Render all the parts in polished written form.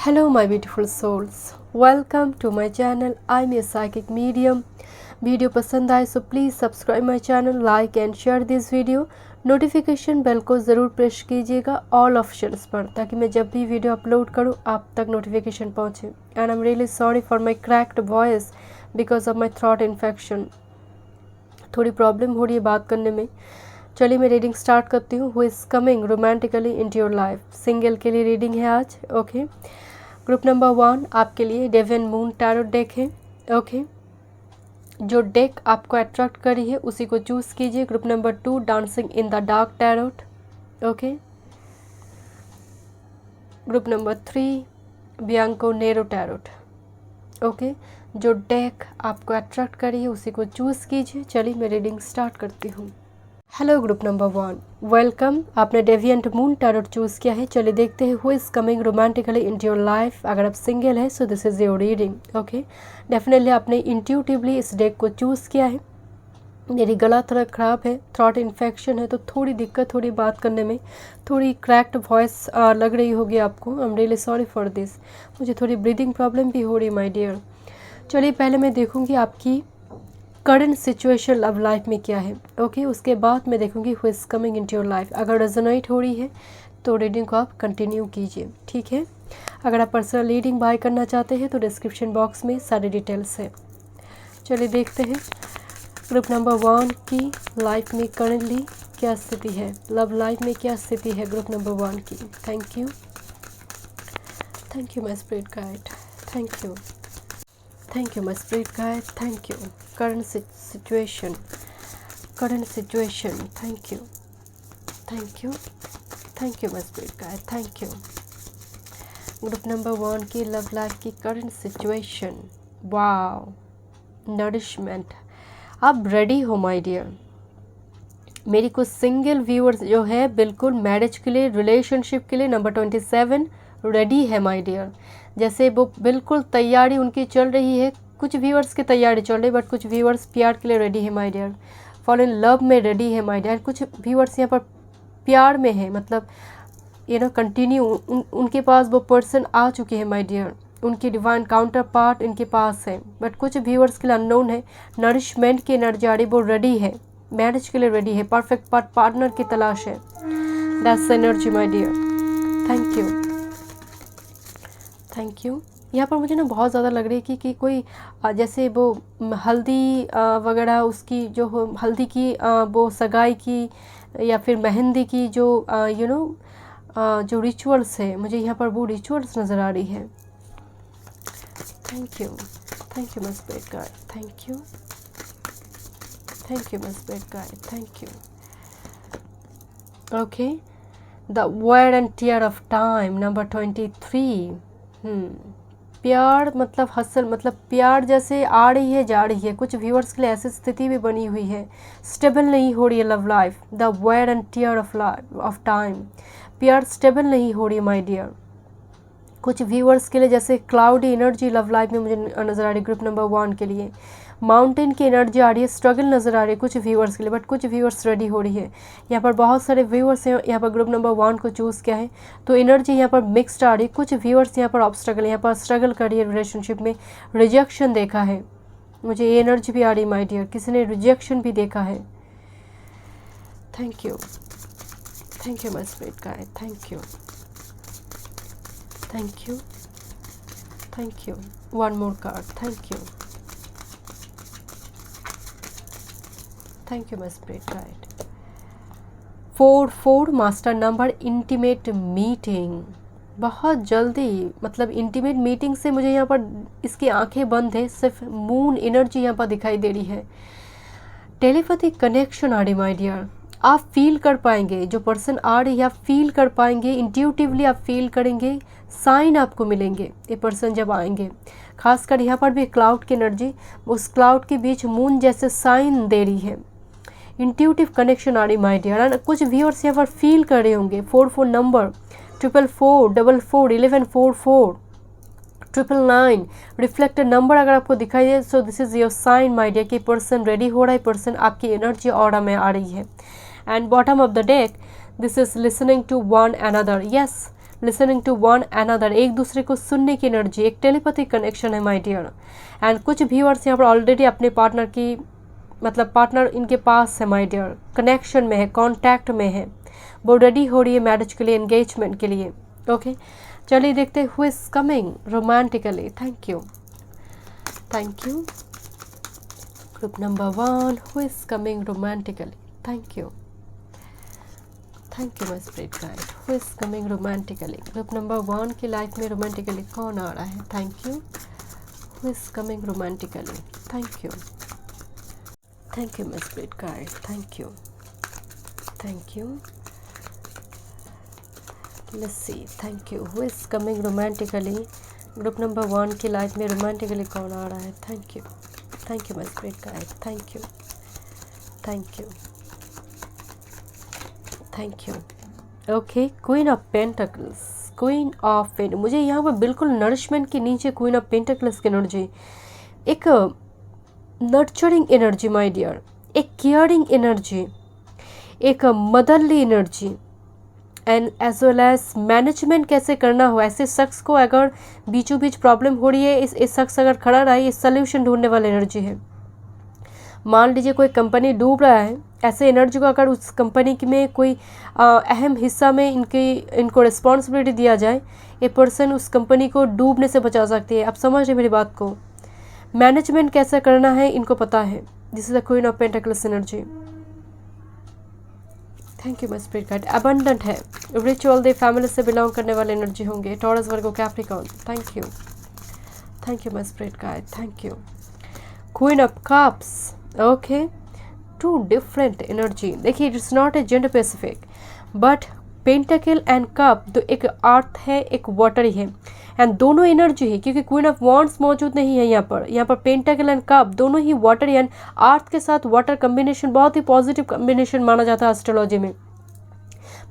Hello my beautiful souls, welcome to my channel. I'm a psychic medium. Video पसंद आए so please subscribe my channel, like and share this video. Notification bell को ज़रूर press कीजिएगा all options पर, ताकि मैं जब भी वीडियो अपलोड करूं आप तक नोटिफिकेशन पहुंचे। And I am really sorry for my cracked voice because of my throat infection. थोड़ी प्रॉब्लम हो रही है बात करने में। चलिए मैं रीडिंग स्टार्ट करती हूँ। Who is coming romantically into your life. Single के लिए रीडिंग है आज। ओके, ग्रुप नंबर 1 आपके लिए डेवियन मून टैरो डेक है। ओके, जो डेक आपको अट्रैक्ट करी है उसी को चूज़ कीजिए। Group number 2 dancing in the dark tarot. Okay, group number 3 Bianco Nero tarot. Okay, जो डेक आपको अट्रैक्ट करी है उसी को चूज़ कीजिए। चलिए मैं रीडिंग स्टार्ट करती हूँ। Hello group number 1, welcome. आपने डेविएंट मून टैरोट चूज़ किया है। चलिए देखते हैं who is coming romantically into your life. अगर आप सिंगल है सो this is your reading. Okay, definitely आपने इंट्यूटिवली इस डेक को चूज़ किया है। मेरी गला थोड़ा ख़राब है, थ्रोट इन्फेक्शन है, तो थोड़ी दिक्कत, थोड़ी बात करने में थोड़ी क्रैक्ड वॉइस लग रही होगी आपको। आई am really sorry for this. मुझे थोड़ी ब्रीदिंग प्रॉब्लम भी हो रही है माय डियर। चलिए पहले मैं देखूँगी आपकी करंट सिचुएशन लव लाइफ में क्या है। ओके, उसके बाद मैं देखूंगी who is coming into your life. अगर रेजोनेट हो रही है तो रीडिंग को आप कंटिन्यू कीजिए, ठीक है। अगर आप पर्सनल रीडिंग बाय करना चाहते हैं तो डिस्क्रिप्शन बॉक्स में सारी डिटेल्स है। चलिए देखते हैं ग्रुप नंबर 1 की लाइफ में करंटली क्या स्थिति है, लव लाइफ में क्या स्थिति है ग्रुप नंबर 1 की। Thank you my spirit guide, thank you my spirit guide, thank you. Current situation, thank you my spirit guide, thank you. Group number 1 की लव लाइफ की करंट सिचुएशन। Wow, nourishment. आप ready हो my dear. मेरी कुछ single viewers जो है बिल्कुल marriage के लिए, रिलेशनशिप के लिए नंबर 27 रेडी है माय डियर। जैसे वो बिल्कुल तैयारी उनकी चल रही है। कुछ व्यूअर्स की तैयारी चल रही है, बट कुछ व्यूअर्स प्यार के लिए रेडी है my dear. Fall in love में रेडी है माय डियर। कुछ व्यूअर्स यहाँ पर प्यार में है, मतलब कंटिन्यू उनके पास वो पर्सन आ चुके हैं माय डियर। उनकी डिवाइन काउंटर पार्ट इनके पास है, बट कुछ व्यूअर्स के लिए अननोन है। नरिशमेंट की एनर्जी आ रही, वो रेडी है, मैरिज के लिए रेडी है, परफेक्ट पार्टनर की तलाश है। That's energy my dear. Thank you. यहाँ पर मुझे ना बहुत ज़्यादा लग रही है कि कोई जैसे वो हल्दी वगैरह उसकी जो हल्दी की वो सगाई की या फिर मेहंदी की जो जो रिचुअल्स है, मुझे यहाँ पर वो रिचुअल्स नज़र आ रही है। Thank you my spirit guide, thank you my spirit guide, thank you. Okay, the wear and tear of time number 23। प्यार मतलब हसल, मतलब प्यार जैसे आ रही है जा रही है। कुछ व्यूअर्स के लिए ऐसी स्थिति भी बनी हुई है, स्टेबल नहीं हो रही है love life. The wear and tear of time, प्यार स्टेबल नहीं हो रही है माय डियर। कुछ व्यूअर्स के लिए जैसे क्लाउडी एनर्जी लव लाइफ में मुझे नज़र आ रही है। ग्रुप नंबर 1 के लिए माउंटेन की एनर्जी आ रही है, स्ट्रगल नज़र आ रही है कुछ व्यूअर्स के लिए, बट कुछ व्यूअर्स रेडी हो रही है। यहाँ पर बहुत सारे व्यूअर्स हैं यहाँ पर ग्रुप नंबर 1 को चूज़ किया है, तो एनर्जी यहाँ पर मिक्स्ड आ रही है। कुछ व्यूअर्स यहाँ पर ऑब्स्ट्रगल, यहाँ पर स्ट्रगल कर रही है रिलेशनशिप में, रिजेक्शन देखा है। मुझे ये एनर्जी भी आ रही है माय डियर, किसी ने रिजेक्शन भी देखा है। Thank you my spirit guide, thank you. One more card, thank you my spirit guide. 4 master number, intimate meeting. बहुत जल्दी, मतलब इंटीमेट मीटिंग से मुझे यहाँ पर इसकी आंखें बंद है, सिर्फ मून एनर्जी यहाँ पर दिखाई दे रही है। टेलीपैथिक कनेक्शन आ रही माय डियर। आप फील कर पाएंगे, जो पर्सन आ रही है आप फील कर पाएंगे, इंट्यूटिवली आप फील करेंगे, साइन आपको मिलेंगे ये पर्सन जब आएंगे। खासकर यहाँ पर भी क्लाउड की एनर्जी, उस क्लाउड के बीच मून जैसे साइन दे रही है। इंट्यूटिव कनेक्शन आ रही माय डियर। कुछ व्यूअर्स यहाँ पर फील कर रहे होंगे। 44 नंबर, 444, 44, 1144, 999 रिफ्लेक्टेड नंबर अगर आपको दिखाई दे, so this is your sign my dear कि पर्सन रेडी हो रहा है, पर्सन आपकी एनर्जी ऑरा में आ रही है। And bottom of the deck, this is listening to one another. Yes, listening to one another, एक दूसरे को सुनने की एनर्जी, एक टेलीपैथिक कनेक्शन है माय डियर। एंड कुछ व्यूअर्स यहाँ पर ऑलरेडी अपने पार्टनर की मतलब पार्टनर इनके पास है माय डियर, कनेक्शन में है, कांटेक्ट में है, वो रेडी हो रही है मैरिज के लिए, एंगेजमेंट के लिए। ओके चलिए देखते हैं who is coming romantically. Thank you, thank you. Group number 1, who is coming romantically. Thank you, thank you my spirit guide. Who is coming romantically. Group number 1 की लाइफ में romantically कौन आ रहा है? Thank you. Who is coming romantically. Thank you, thank you my spirit guide. Thank you, thank you. Let's C, thank you. Who is coming romantically. Group number 1 की life में romantically कौन आ रहा है? Thank you, thank you my spirit guide. Thank you, thank you, thank you. Okay, queen of pentacles, queen of pent, मुझे यहाँ पर बिल्कुल नरिशमेंट के नीचे क्वीन ऑफ पेंटिकल्स की एनर्जी, एक नर्चरिंग एनर्जी माय डियर, एक केयरिंग एनर्जी, एक motherly energy and as well as management कैसे करना हो। ऐसे शख्स को अगर बीचों बीच प्रॉब्लम हो रही है, इस शख्स अगर खड़ा रहा है, ये सोल्यूशन ढूंढने वाली एनर्जी है। मान लीजिए कोई कंपनी डूब रहा है, ऐसे एनर्जी को अगर उस कंपनी में कोई अहम हिस्सा में इनको रिस्पॉन्सिबिलिटी दिया जाए, ये पर्सन उस कंपनी को डूबने से बचा सकती है। आप समझ रहे मेरी बात को? मैनेजमेंट कैसे करना है इनको पता है। This is the queen of pentacles energy. Thank you my spirit guide. Abundant है, रिचुअल दे फैमिली से बिलोंग करने वाले एनर्जी होंगे, Taurus, Virgo, Capricorn. Thank you, thank you my spirit guide. Thank you. Queen of cups, okay, two different energy. देखिए it's not a gender specific, but pentacle and cup दो, एक अर्थ है एक water है, and दोनों energy है, क्योंकि queen of wands मौजूद नहीं है यहाँ पर पेंटिकल एंड कप दोनों ही वाटर एंड अर्थ के साथ वाटर कम्बिनेशन बहुत ही पॉजिटिव कम्बिनेशन माना जाता है एस्ट्रोलॉजी में।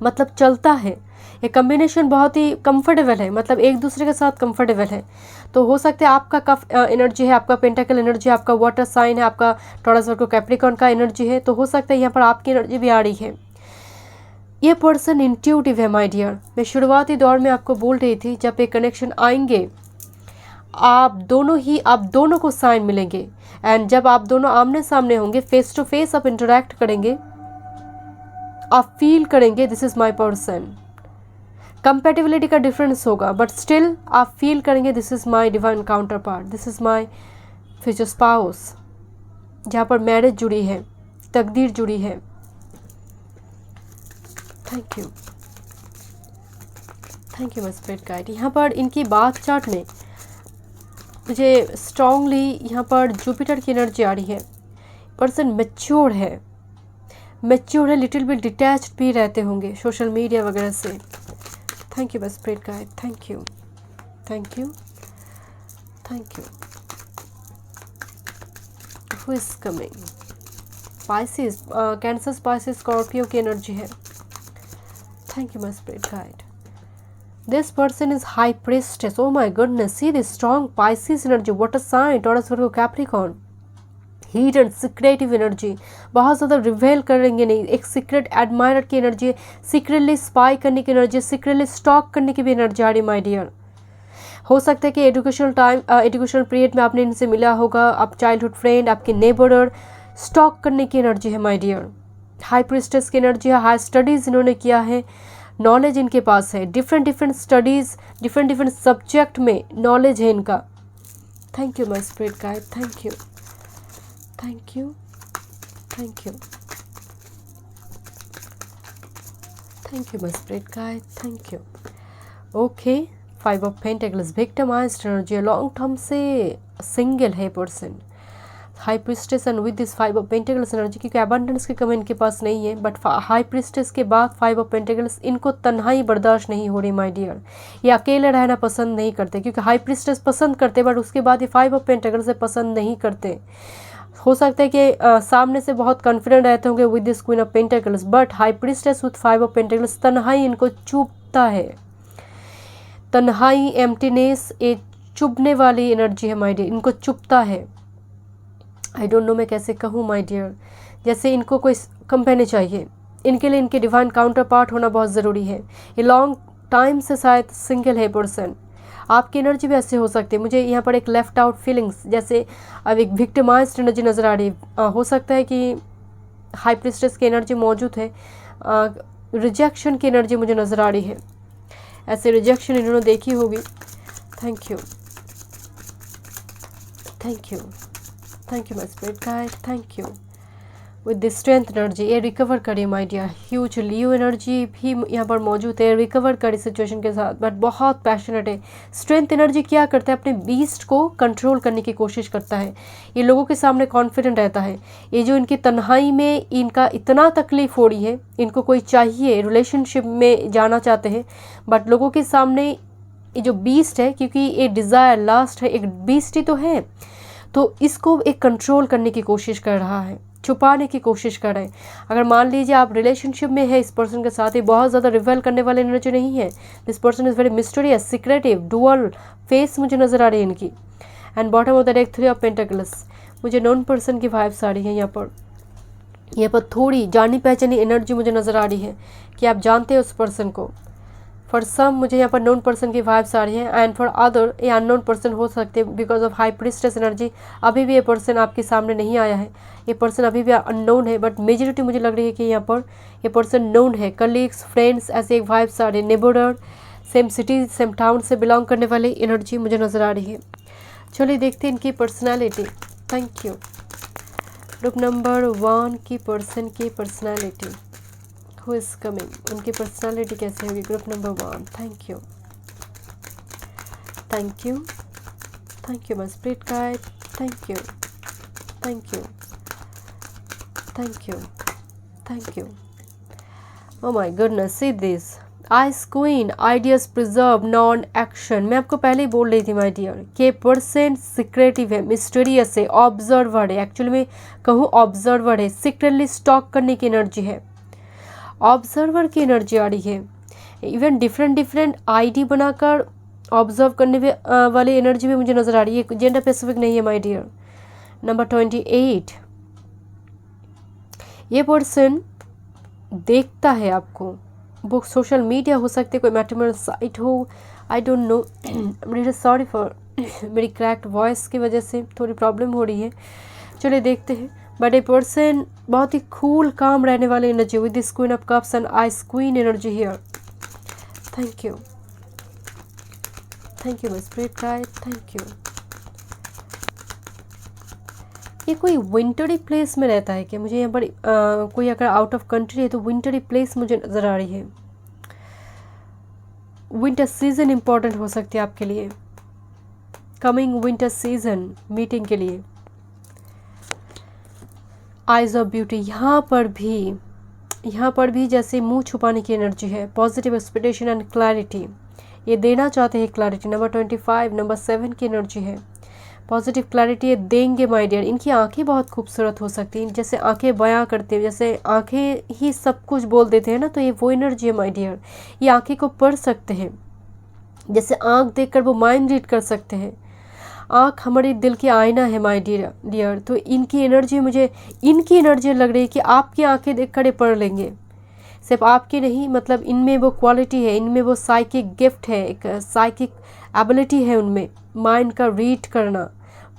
मतलब चलता है ये कम्बिनेशन, बहुत ही कंफर्टेबल है, मतलब एक दूसरे के साथ कंफर्टेबल है। तो हो सकता है आपका कफ एनर्जी है, आपका पेंटिकल एनर्जी है, आपका वाटर साइन है, आपका टॉरस, वर्गो, कैप्रिकॉर्न का एनर्जी है, तो हो सकता है यहाँ पर आपकी एनर्जी भी आ रही है। ये पर्सन इंट्यूटिव है माय डियर। मैं शुरुआती दौर में आपको बोल रही थी, जब ये कनेक्शन आएंगे आप दोनों को साइन मिलेंगे, एंड जब आप दोनों आमने सामने होंगे, फेस टू फेस आप इंटरेक्ट करेंगे, आप फील करेंगे this is my person. Compatibility का डिफरेंस होगा, बट स्टिल आप फील करेंगे this is my divine counter part, this is my future spouse. जहाँ पर मैरिज जुड़ी है, तकदीर जुड़ी है। Thank you, thank you my spirit guide. यहाँ पर इनकी बात चार्ट में मुझे स्ट्रांगली यहाँ पर जुपिटर की एनर्जी आ रही है। पर्सन मैच्योर है, लिटिल बिट डिटैच्ड भी रहते होंगे सोशल मीडिया वगैरह से। Thank you my spirit guide. Thank you, thank you, thank you. Who is coming? Pisces, Cancer, Pisces, Scorpio की एनर्जी है। Thank you my spirit guide. This person is high priestess. Oh my goodness, see this strong Pisces energy, water sign, Taurus, Virgo, Capricorn. Heat and secretive energy, बहुत ज़्यादा रिवेल करेंगे नहीं, एक secret admirer की energy है, secretly spy करने की energy, secretly stock करने की भी एनर्जी आ रही माय डियर। हो सकता है कि एजुकेशनल पीरियड में आपने इनसे मिला होगा, आप चाइल्डहुड फ्रेंड, आपके नेबरर, स्टॉक करने की एनर्जी है माय डियर। हाई प्रिस्टेस की एनर्जी है, हाई स्टडीज़ इन्होंने किया है, नॉलेज इनके पास है, डिफरेंट स्टडीज़, डिफरेंट सब्जेक्ट में नॉलेज है इनका। Thank you my spirit guide. Thank you, thank you, thank you, thank you my spirit guide. Thank you. Okay, 5 of pentacles, victimised energy, long term से single है person, high priestess and with this 5 of pentacles energy, क्योंकि abundance की कमी इनके पास नहीं है, but high priestess के बाद 5 ऑफ पेंटिकल्स, इनको तन्हाई बर्दाश्त नहीं हो रही माय डियर। ये अकेले रहना पसंद नहीं करते, क्योंकि हाई प्रिस्टेस पसंद करते, बट उसके बाद ये 5 ऑफ पेंटिकल्स से पसंद नहीं करते। हो सकता है कि सामने से बहुत कॉन्फिडेंट रहते होंगे with this queen of pentacles, but high priestess with 5 of pentacles, तन्हाई इनको चुभता है, तन्हाई, एम्प्टीनेस, एक चुभने वाली एनर्जी है माय डियर, इनको चुभता है। आई डोंट नो मैं कैसे कहूँ माय डियर, जैसे इनको कोई कंपेनी चाहिए, इनके लिए इनके डिवाइन काउंटर पार्ट होना बहुत ज़रूरी है। ये लॉन्ग टाइम से शायद सिंगल है पर्सन। आपकी एनर्जी भी ऐसे हो सकती है। मुझे यहाँ पर एक लेफ्ट आउट फीलिंग्स, जैसे अब एक विक्टिमाइज्ड एनर्जी नज़र आ रही है। हो सकता है कि हाई प्रिस्टेस की एनर्जी मौजूद है। रिजेक्शन की एनर्जी मुझे नज़र आ रही है। ऐसे रिजेक्शन इन्होंने देखी होगी। Thank you, thank you, thank you my spirit guide, thank you. With the strength energy ये रिकवर करी my dear. Huge Leo energy भी यहाँ पर मौजूद है, रिकवर करी सिचुएशन के साथ, बट बहुत पैशनेट है। स्ट्रेंथ एनर्जी क्या करता है, अपने बीस्ट को कंट्रोल करने की कोशिश करता है। ये लोगों के सामने कॉन्फिडेंट रहता है। ये जो इनकी तन्हाई में इनका इतना तकलीफ हो रही है, इनको कोई चाहिए, रिलेशनशिप में जाना चाहते हैं, बट लोगों के सामने ये जो बीस्ट है, क्योंकि ये डिज़ायर लास्ट है, एक बीस्ट ही तो है, तो इसको एक कंट्रोल करने की कोशिश कर रहा है, छुपाने की कोशिश कर रहे हैं। अगर मान लीजिए आप रिलेशनशिप में है इस पर्सन के साथ, ही बहुत ज़्यादा रिवेल करने वाले एनर्जी नहीं है। This person is very mysterious, secretive, dual face मुझे नज़र आ रही है इनकी। And bottom of the deck 3 of pentacles, मुझे नॉन पर्सन की वाइब्स आ रही है। यहाँ पर थोड़ी जानी पहचानी एनर्जी मुझे नज़र आ रही है कि आप जानते हैं उस पर्सन को। फॉर सम मुझे यहाँ पर नॉन पर्सन की वाइब्स आ रही है, एंड फॉर अदर ये अननोन पर्सन हो सकते हैं because of high priestess energy. अभी भी ये पर्सन आपके सामने नहीं आया है, ये पर्सन अभी भी अननोन है, बट मेजोरिटी मुझे लग रही है कि यहाँ पर ये पर्सन नोन है। कलीग्स, फ्रेंड्स, ऐसे एक वाइब्स आ रही है। Neighbourhood, same city same town से बिलोंग करने वाली एनर्जी मुझे नज़र आ रही है। चलिए देखते हैं इनकी personality. Thank you. Group number 1 की पर्सन की पर्सनैलिटी, हु इज़ कमिंग, उनकी पर्सनालिटी कैसे होगी। Group number 1, thank you, thank you, thank you my spirit guide, thank you, thank you, thank you, thank you. Oh my goodness, see this ice queen, ideas preserve, non action. मैं आपको पहले ही बोल रही थी my dear कि person secretive है, mysterious है, observer है। एक्चुअली में कहूँ ऑब्जर्वर है, सीक्रेटली स्टॉक करने की एनर्जी है, ऑब्जर्वर की एनर्जी आ रही है। इवन डिफरेंट आईडी बनाकर ऑब्जर्व करने वाली एनर्जी भी मुझे नज़र आ रही है। जेंडर स्पेसिफिक नहीं है माय डियर। नंबर 28, ये पर्सन देखता है आपको। वो सोशल मीडिया हो सकते, कोई मैट्रिमोनियल साइट हो, I don't know. Really sorry for मेरी क्रैक्ड वॉइस की वजह से थोड़ी प्रॉब्लम हो रही है। चलिए देखते हैं। बट ए पर्सन बहुत ही कूल काम रहने वाली energy with this queen of cups and ice queen energy here. Thank you, thank you my spirit guide, thank you. ये कोई विंटरी प्लेस में रहता है क्या? मुझे यहाँ पर कोई अगर आउट ऑफ कंट्री है तो विंटरी प्लेस मुझे नज़र आ रही है। विंटर सीजन इम्पॉर्टेंट हो सकती है आपके लिए, कमिंग विंटर सीजन मीटिंग के लिए। आइज ऑफ ब्यूटी, यहाँ पर भी जैसे मुंह छुपाने की एनर्जी है। पॉजिटिव एक्सपेक्टेशन एंड क्लैरिटी, ये देना चाहते हैं क्लैरिटी। नंबर 25, नंबर 7 की एनर्जी है। पॉजिटिव क्लैरिटी ये देंगे माय डियर। इनकी आंखें बहुत खूबसूरत हो सकती हैं, जैसे आंखें बयां करते हैं, जैसे आंखें ही सब कुछ बोल देते हैं ना, तो ये वो एनर्जी है माय डियर। ये आंखें को पढ़ सकते हैं, जैसे आंख देखकर वो माइंड रीड कर सकते हैं। आँख हमारे दिल की आईना है माय डियर। तो इनकी एनर्जी लग रही है कि आपकी आंखें देख कर पढ़ लेंगे। सिर्फ आपकी नहीं, मतलब इनमें वो क्वालिटी है, इनमें वो साइकिक गिफ्ट है, एक साइकिक एबिलिटी है उनमें, माइंड का रीड करना।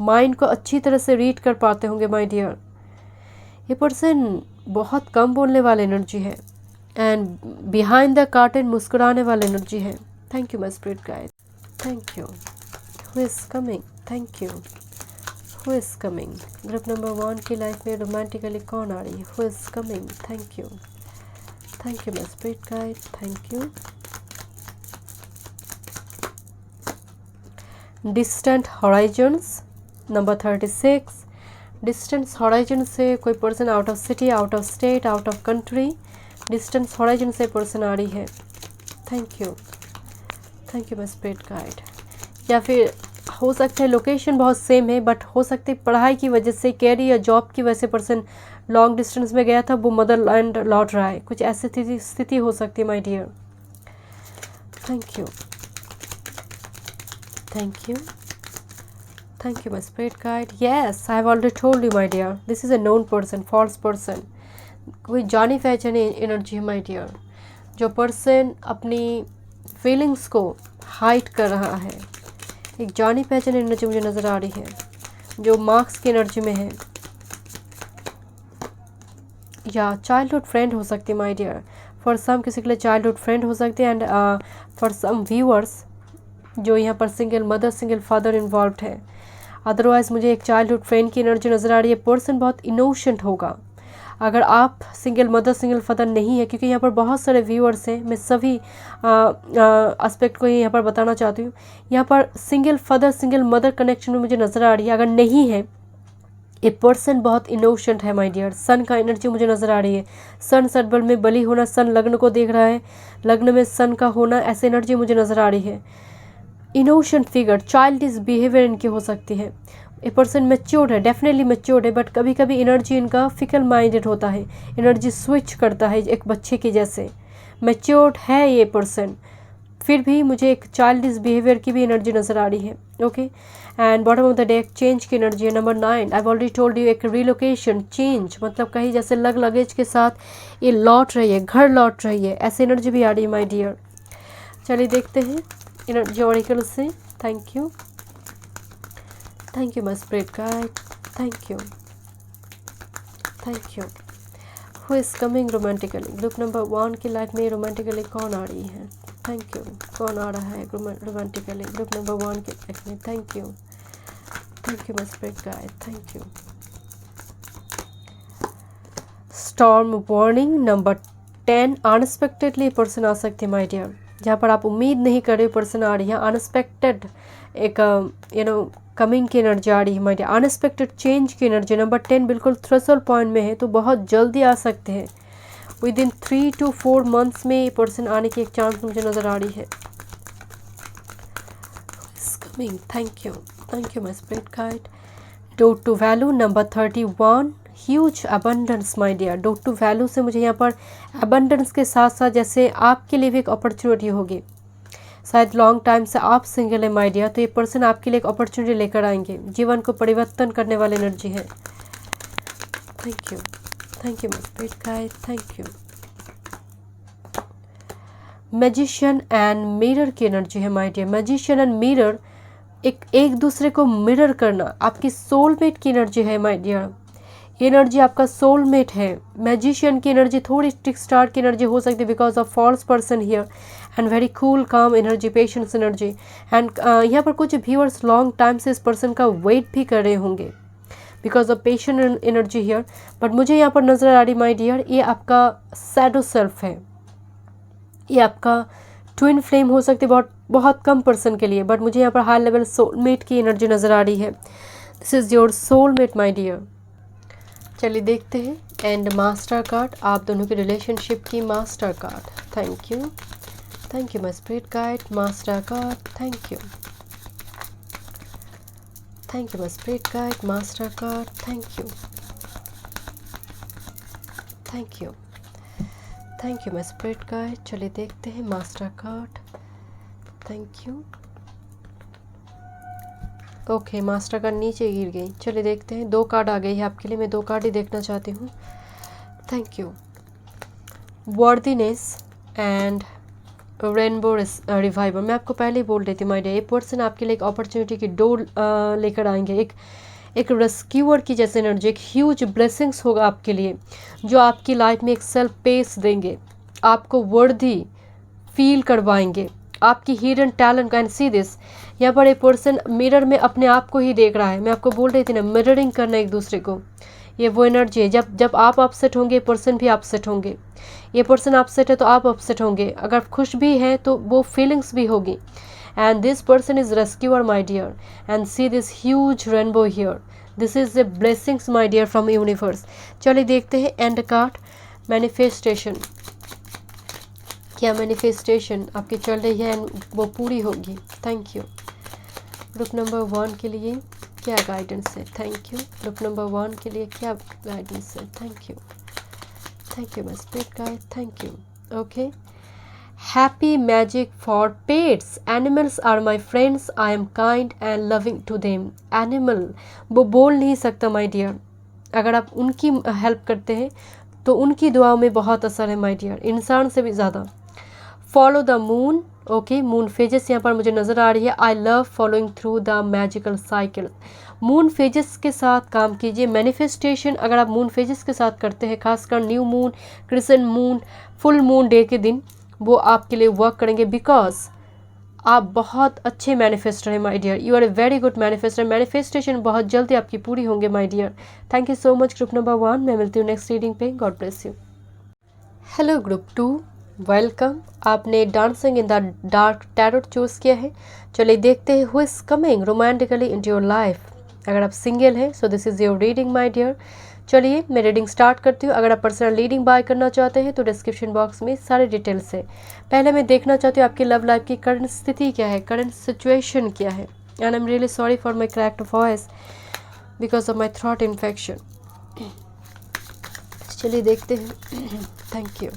माइंड को अच्छी तरह से रीड कर पाते होंगे माय डियर। ये पर्सन बहुत कम बोलने वाली एनर्जी है, एंड बिहाइंड द कर्टन मुस्कुराने वाली एनर्जी है। Thank you my spirit guide, thank you. Who is coming, thank you. Who is coming, group number 1 की लाइफ में रोमांटिकली कौन आ रही है? Who is coming, thank you, thank you my spirit guide, thank you. Distant horizons, number 36, distance horizon से कोई person out of city, out of state, out of country, distance horizon से person आ रही है। Thank you, thank you my spirit guide. या फिर हो सकता है लोकेशन बहुत सेम है, बट हो सकती है पढ़ाई की वजह से, कैरियर या जॉब की वजह से पर्सन लॉन्ग डिस्टेंस में गया था, वो मदरलैंड लौट रहा है। कुछ ऐसी स्थिति हो सकती है my dear. Thank you, thank you, thank you my spirit guide. Yes, I have already told you my dear, this is a known person, false person. कोई जानी पहचानी एनर्जी है माय डियर। जो पर्सन अपनी फीलिंग्स को hide कर रहा है। एक जानी पहचानी एनर्जी मुझे नज़र आ रही है जो मार्क्स की एनर्जी में है, या चाइल्डहुड फ्रेंड हो सकती है माय डियर। फॉर सम किसी के लिए चाइल्डहुड फ्रेंड हो सकती है, एंड फॉर सम व्यूअर्स जो यहाँ पर single mother single father involve है। अदरवाइज़ मुझे एक चाइल्डहुड फ्रेंड की एनर्जी नज़र आ रही है। पर्सन बहुत इनोसेंट होगा। अगर आप सिंगल मदर सिंगल फादर नहीं है, क्योंकि यहाँ पर बहुत सारे व्यूअर्स हैं, मैं सभी एस्पेक्ट को यहाँ पर बताना चाहती हूँ। यहाँ पर single father single mother connection में मुझे नज़र आ रही है। अगर नहीं है, ये पर्सन बहुत इनोसेंट है माय डियर। सन का एनर्जी मुझे नज़र आ रही है। सन सटबल में बली होना, सन लग्न को देख रहा है, लग्न में सन का होना, ऐसी एनर्जी मुझे नज़र आ रही है। इनोसेंट फिगर, चाइल्डिश बिहेवियर इनकी हो सकती है। ए पर्सन मैच्योर्ड है, डेफिनेटली मैच्योर्ड है, बट कभी कभी एनर्जी इनका फिकल माइंडेड होता है, एनर्जी स्विच करता है एक बच्चे के जैसे। मैच्योर्ड है ये पर्सन, फिर भी मुझे एक चाइल्डिश बिहेवियर की भी एनर्जी नज़र आ रही है। Okay, and bottom of the deck change की एनर्जी है। Number 9, I already told you, एक रिलोकेशन चेंज, मतलब कहीं जैसे लगेज के साथ ये लौट रही है, घर लौट रही है, ऐसी एनर्जी भी आ रही है माय डियर। चलिए देखते हैं एनर्जी ऑरिकल से। Thank you my spirit guide, thank you. Who is coming romantically, group number 1 की लाइफ में रोमांटिकली कौन आ रही है? Thank you. कौन आ रहा है रोमांटिकली ग्रुप नंबर 1 की लाइफ में? Thank you my spirit guide, thank you. Storm warning number 10, unexpectedly person आ सकती है माय डियर। जहाँ पर आप उम्मीद नहीं कर रहे पर्सन आ रही है, अनएक्सपेक्टेड एक कमिंग की एनर्जी आ रही है माय डियर, अनएक्सपेक्टेड चेंज की एनर्जी। नंबर 10 बिल्कुल थ्रेशोल्ड पॉइंट में है, तो बहुत जल्दी आ सकते हैं। विद इन 3 to 4 मंथ्स में ये पर्सन आने की एक चांस मुझे नज़र आ रही है। Coming, thank you my spirit guide. Dot to value number 31, huge abundance my dear. Dot to value से मुझे यहाँ पर अबंडेंस के साथ साथ जैसे आपके लिए भी एक अपॉर्चुनिटी होगी। शायद लॉन्ग टाइम से आप सिंगल है माय डियर, तो ये पर्सन आपके लिए एक अपॉर्चुनिटी लेकर आएंगे, जीवन को परिवर्तन करने वाली एनर्जी है। Thank you my spirit guide, thank you. Magician and mirror की एनर्जी है my dear. Magician and mirror, एक दूसरे को मिरर करना, आपकी सोलमेट की एनर्जी है माय डियर। एनर्जी आपका सोलमेट है। मैजिशियन की एनर्जी थोड़ी टिक स्टार की एनर्जी हो सकती है because of false person here, and very cool calm energy, patience energy. And यहाँ पर कुछ व्यूअर्स लॉन्ग टाइम से इस पर्सन का वेट भी कर रहे होंगे because of patient energy here. But मुझे यहाँ पर नजर आ रही माय डियर, ये आपका शैडो सेल्फ है, ये आपका ट्विन फ्लेम हो सकती है बहुत कम पर्सन के लिए, बट मुझे यहाँ पर हाई लेवल सोलमेट की एनर्जी नज़र आ रही है। This is your soulmate my dear. चलिए देखते हैं एंड मास्टर कार्ड, आप दोनों की रिलेशनशिप की master card. Thank you my spirit guide, master card. Thank you my spirit guide, master card. Thank you my spirit guide. चलिए देखते हैं master card. Thank you. Okay, master card नीचे गिर गई। चलिए देखते हैं, 2 कार्ड आ गई है आपके लिए, मैं 2 कार्ड ही देखना चाहती हूँ। Thank you. Worthiness and rainbow reviver. मैं आपको पहले ही बोल रही थी माय डियर, ये पर्सन आपके लिए एक अपॉर्चुनिटी की डोर लेकर आएंगे, एक रेस्क्यूअर की जैसे एनर्जी, एक ह्यूज ब्लेसिंग्स होगा आपके लिए, जो आपकी लाइफ में एक सेल्फ पेस देंगे, आपको वर्दी फील करवाएंगे, आपकी hidden talent. Can see this, यहाँ पर एक पर्सन मिरर में अपने आप को ही देख रहा है। मैं आपको बोल रही थी ना, मिररिंग करना एक दूसरे को, ये वो एनर्जी है। जब आप अपसेट होंगे, पर्सन भी अपसेट होंगे। ये पर्सन अपसेट है तो आप अपसेट होंगे, अगर खुश भी है तो वो फीलिंग्स भी होगी। And this person is rescuer my dear, and see this huge rainbow here. This is the blessings my dear from universe. चलिए देखते हैं एंड कार्ड, मैनिफेस्टेशन। क्या मैनिफेस्टेशन आपकी चल रही है एंड वो पूरी होगी? Thank you. ग्रुप नंबर 1 के लिए क्या गाइडेंस है? Thank you. ग्रुप नंबर 1 के लिए क्या गाइडेंस है? Thank you my spirit guide, thank you. Okay, happy magic for pets. Animals are my friends, I am kind and loving to them. Animal वो बोल नहीं सकता माय डियर, अगर आप उनकी हेल्प करते हैं तो उनकी दुआओं में बहुत असर है माय डियर, इंसान से भी ज़्यादा। Follow the moon okay, moon phases यहाँ पर मुझे नज़र आ रही है। I love following through the magical cycle. Moon phases के साथ काम कीजिए। मैनिफेस्टेशन अगर आप मून फेजेस के साथ करते हैं, खासकर new moon, crescent moon, full moon day के दिन, वो आपके लिए वर्क करेंगे, बिकॉज आप बहुत अच्छे मैनिफेस्टर हैं my dear. You are a very good manifester. Manifestation बहुत जल्दी आपकी पूरी होंगे my dear. Thank you so much group number 1। मैं मिलती हूँ नेक्स्ट रीडिंग पे। God bless you. Hello group 2, welcome. आपने dancing in the dark tarot choose किया है। चलिए देखते हैं who is coming romantically into your life. अगर आप सिंगल हैं so this is your reading my dear. चलिए मैं रीडिंग स्टार्ट करती हूँ। अगर आप पर्सनल रीडिंग बाय करना चाहते हैं तो डिस्क्रिप्शन बॉक्स में सारे डिटेल्स है। पहले मैं देखना चाहती हूँ आपकी लव लाइफ की करंट स्थिति क्या है, करंट सिचुएशन क्या है। And I am really sorry for my cracked voice because of my throat infection. चलिए देखते हैं। Thank you.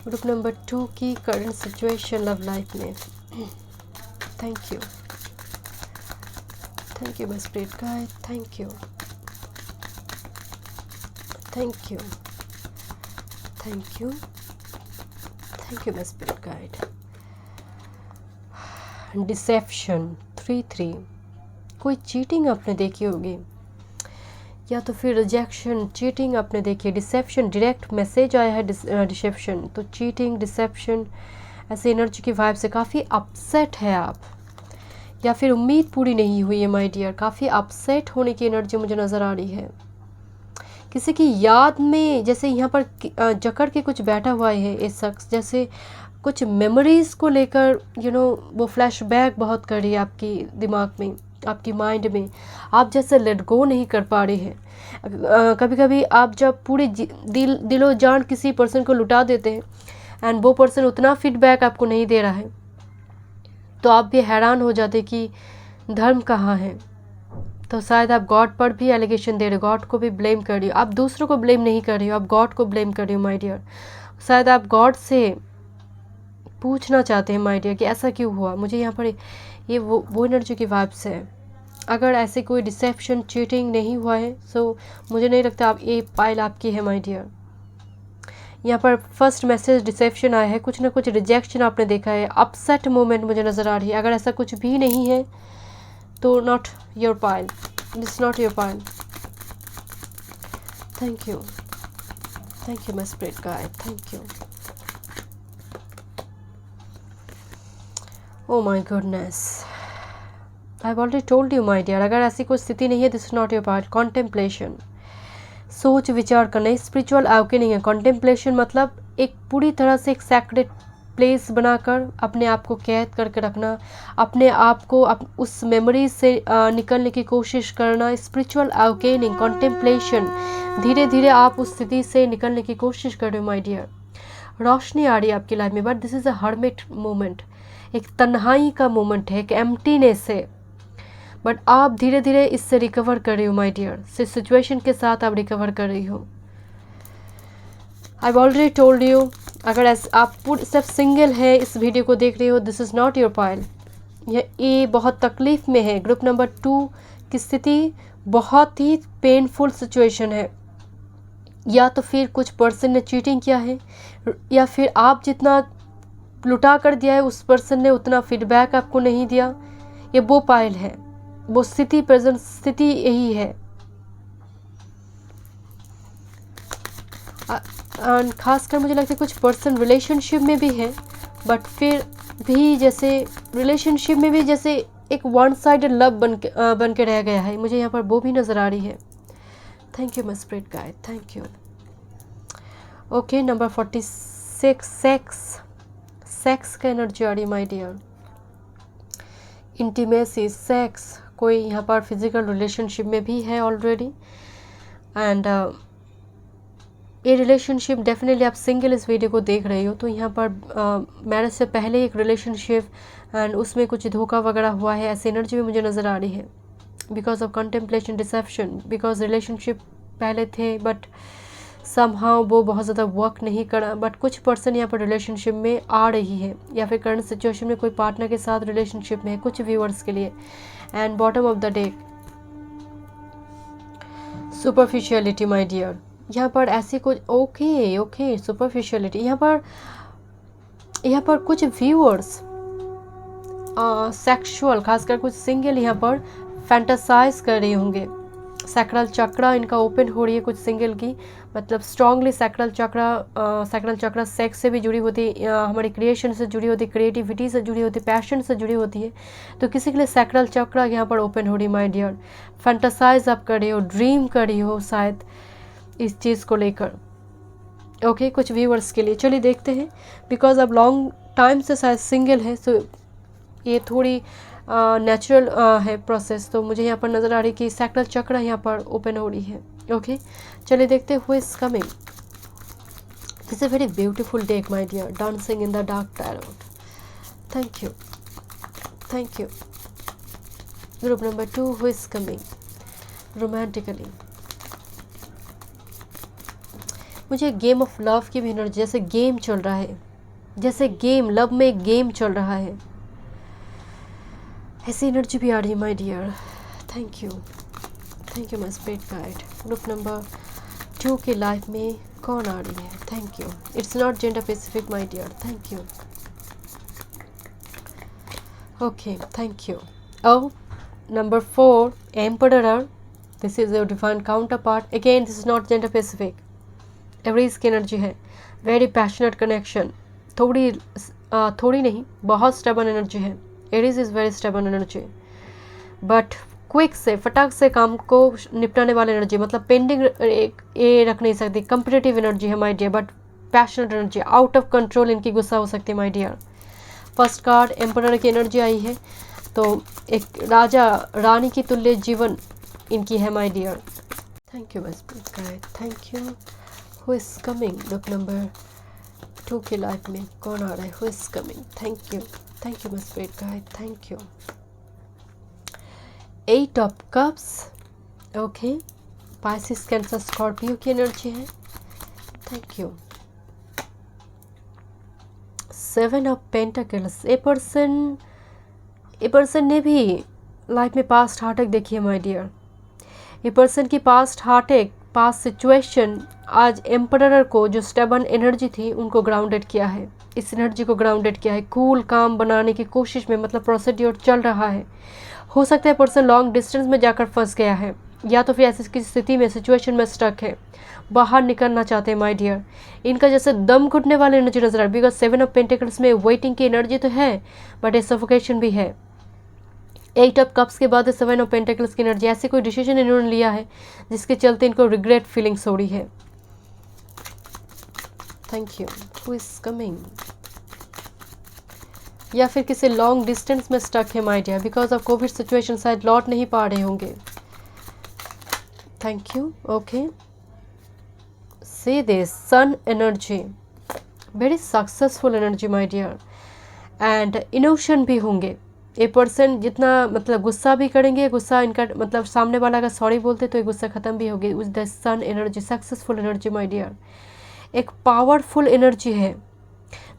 ग्रुप नंबर 2 की करंट सिचुएशन लव लाइफ में। Thank you, thank you my spirit guide, thank you, thank you, thank you, thank you my spirit guide. Deception 3-3। कोई cheating आपने देखी होगी या तो फिर रिजेक्शन, चीटिंग आपने देखी है। डिसेप्शन, डायरेक्ट मैसेज आया है डिसेप्शन, तो चीटिंग, डिसेप्शन, ऐसे एनर्जी की वाइब से काफ़ी अपसेट है आप, या फिर उम्मीद पूरी नहीं हुई है माय डियर। काफ़ी अपसेट होने की एनर्जी मुझे नज़र आ रही है। किसी की याद में जैसे यहाँ पर जकड़ के कुछ बैठा हुआ है ये शख्स, जैसे कुछ मेमोरीज़ को लेकर वो फ्लैशबैक बहुत कर रही है आपकी दिमाग में, आपकी माइंड में। आप जैसे लेट गो नहीं कर पा रहे हैं। कभी कभी आप जब पूरे दिलो जान किसी पर्सन को लुटा देते हैं एंड वो पर्सन उतना फीडबैक आपको नहीं दे रहा है, तो आप भी हैरान हो जाते कि धर्म कहाँ है। तो शायद आप गॉड पर भी एलिगेशन दे रहे हो, गॉड को भी ब्लेम कर रही हो। आप दूसरों को ब्लेम नहीं कर रही हो, आप गॉड को ब्लेम कर रही हो माय डियर। शायद आप गॉड से पूछना चाहते हैं माय डियर कि ऐसा क्यों हुआ। मुझे यहाँ पर ये वो एनर्जी की वाइब्स है। अगर ऐसे कोई डिसेप्शन, चीटिंग नहीं हुआ है सो मुझे नहीं लगता आप ये पाइल आपकी है माय डियर। यहाँ पर फर्स्ट मैसेज डिसेप्शन आया है, कुछ ना कुछ रिजेक्शन आपने देखा है, अपसेट मोमेंट मुझे नज़र आ रही है। अगर ऐसा कुछ भी नहीं है तो not your pile, this not your pile. Thank you, thank you my spirit guide, thank you. Oh my goodness, I have already told you my dear, अगर ऐसी कोई स्थिति नहीं है this is not your part. Contemplation, सोच विचार करना, spiritual awakening है। कॉन्टेम्पलेशन मतलब एक पूरी तरह से एक सैक्रेड प्लेस बनाकर अपने आप को कैद करके रखना, अपने आप को उस मेमोरी से निकलने की कोशिश करना। स्पिरिचुअल अवेकनिंग, कॉन्टेम्पलेशन, धीरे धीरे आप उस स्थिति से निकलने की कोशिश कर रहे हो माय डियर। रोशनी आ रही है आपकी लाइफ में, but this is a hermit moment, एक तन्हाई का मोमेंट है, एक एम्प्टीनेस है, बट आप धीरे धीरे इससे रिकवर कर रही हो माय डियर। सिचुएशन के साथ आप रिकवर कर रही हो। आई हैव ऑलरेडी टोल्ड यू, अगर आप सिर्फ सिंगल है इस वीडियो को देख रहे हो, this is not your pile. ये बहुत तकलीफ़ में है। ग्रुप नंबर 2 की स्थिति बहुत ही पेनफुल सिचुएशन है। या तो फिर कुछ पर्सन ने चीटिंग किया है, या फिर आप जितना लुटा कर दिया है उस पर्सन ने उतना फीडबैक आपको नहीं दिया। ये वो पाइल है, वो स्थिति, प्रेजेंट स्थिति यही है। खासकर मुझे लगता है कुछ पर्सन रिलेशनशिप में भी है, बट फिर भी जैसे रिलेशनशिप में भी जैसे एक वन साइडेड लव बन के रह गया है। मुझे यहाँ पर वो भी नज़र आ रही है। Thank you my spirit guide, thank you. Okay, number 46, sex का एनर्जी आ रही है माय डियर। इंटीमेसी, सेक्स, कोई यहाँ पर फिजिकल रिलेशनशिप में भी है ऑलरेडी, एंड ये रिलेशनशिप डेफिनेटली आप सिंगल इस वीडियो को देख रहे हो तो यहाँ पर मैरिज से पहले एक रिलेशनशिप एंड उसमें कुछ धोखा वगैरह हुआ है, ऐसी एनर्जी भी मुझे नज़र आ रही है। Because of contemplation, deception, because relationship पहले थे बट समहाउ वो बहुत ज़्यादा वर्क नहीं करा, बट कुछ पर्सन यहाँ पर रिलेशनशिप में आ रही है, या फिर करंट सिचुएशन में कोई पार्टनर के साथ रिलेशनशिप में है कुछ व्यूअर्स के लिए। And bottom of the deck, superficiality my dear. यहाँ पर ऐसी कुछ ओके सुपरफिशियलिटी, यहाँ पर यहाँ पर कुछ व्यूअर्स सेक्सुअल, खासकर कुछ सिंगल यहाँ पर फैंटासाइज कर रहे होंगे। सैक्रल चक्रा इनका ओपन हो रही है कुछ सिंगल की, मतलब स्ट्रांगली सैक्रल चक्रा सेक्स से भी जुड़ी होती है, हमारी क्रिएशन से जुड़ी होती है, क्रिएटिविटी से जुड़ी होती है, पैशन से जुड़ी होती है। तो किसी के लिए सैक्रल चक्रा यहाँ पर ओपन हो रही है माय डियर। फैंटासाइज आप कर रही हो, ड्रीम कर रही हो शायद इस चीज़ को लेकर। ओके, कुछ व्यूअर्स के लिए चलिए देखते हैं, बिकॉज अब लॉन्ग टाइम से शायद सिंगल है, सो ये थोड़ी नेचुरल है प्रोसेस। तो मुझे यहाँ पर नज़र आ रही कि सैक्रल चक्र यहाँ पर ओपन हो रही है। ओके, चलिए देखते हैं who is coming. This a very beautiful day my dear, dancing in the dark tarot. Thank you, thank you. Group number 2, who is coming romantically. मुझे गेम ऑफ लव की भी एनर्जी, जैसे गेम चल रहा है, जैसे गेम, लव में एक गेम चल रहा है, ऐसी एनर्जी भी आ रही है my dear. Thank you, thank you my spirit guide. Group number 2 की लाइफ में कौन आ रही है? Thank you. It's not gender specific my dear. Thank you. Okay, thank you. Oh, number 4, Emperor. This is your divine counterpart. Again, this is not gender specific. एवरीज की energy है, very passionate connection, थोड़ी नहीं, बहुत stable energy है। Aries is very stable energy, but quick से, फटाक से काम को निपटाने वाली एनर्जी, मतलब पेंडिंग ये रख नहीं सकती। कंपिटेटिव एनर्जी है my dear, but passionate energy, out of control इनकी गुस्सा हो सकती है my dear. First card emperor की एनर्जी आई है, तो एक राजा रानी की तुल्य जीवन इनकी है माय डियर। थैंक यू बस, thank you. Who is coming? Group number 2 की लाइफ में कौन आ रहा है? Who is coming? Thank you, thank you my spirit guide, thank you. 8 of cups, okay, Pisces cancer Scorpio की एनर्जी है। Thank you. 7 of pentacles, a person ने भी लाइफ में पास्ट हार्टेक देखी है माय डियर। ये पर्सन की past Heartect, past situation आज एम्परर को, जो स्टेबन एनर्जी थी, उनको ग्राउंडेड किया है। इस एनर्जी को ग्राउंडेड किया है, कूल काम बनाने की कोशिश में, मतलब प्रोसीड्योर चल रहा है। हो सकता है पर्सन लॉन्ग डिस्टेंस में जाकर फंस गया है, या तो फिर ऐसी किसी स्थिति में, सिचुएशन में स्टक है, बाहर निकलना चाहते हैं माय डियर। इनका जैसे दम घुटने वाली एनर्जी नजर आ रही है, बिकॉज 7 ऑफ पेंटिकल्स में वेटिंग की एनर्जी तो है, बट ये सफोकेशन भी है। 8 ऑफ कप्स के बाद 7 ऑफ पेंटिकल्स की एनर्जी, ऐसे कोई डिसीजन इन्होंने लिया है जिसके चलते इनको रिग्रेट फीलिंग्स हो रही है। Thank you. Who is coming? या फिर किसी लॉन्ग डिस्टेंस में स्टक है my dear, because of covid situation शायद लौट नहीं पा रहे होंगे। Thank you. Okay, see this sun energy, very successful energy my dear, and emotion भी होंगे। ए पर्सन जितना मतलब गुस्सा भी करेंगे, गुस्सा इनका मतलब सामने वाला का सॉरी बोलते तो ये गुस्सा खत्म भी होगी। उस the sun energy, successful energy my dear, एक पावरफुल एनर्जी है,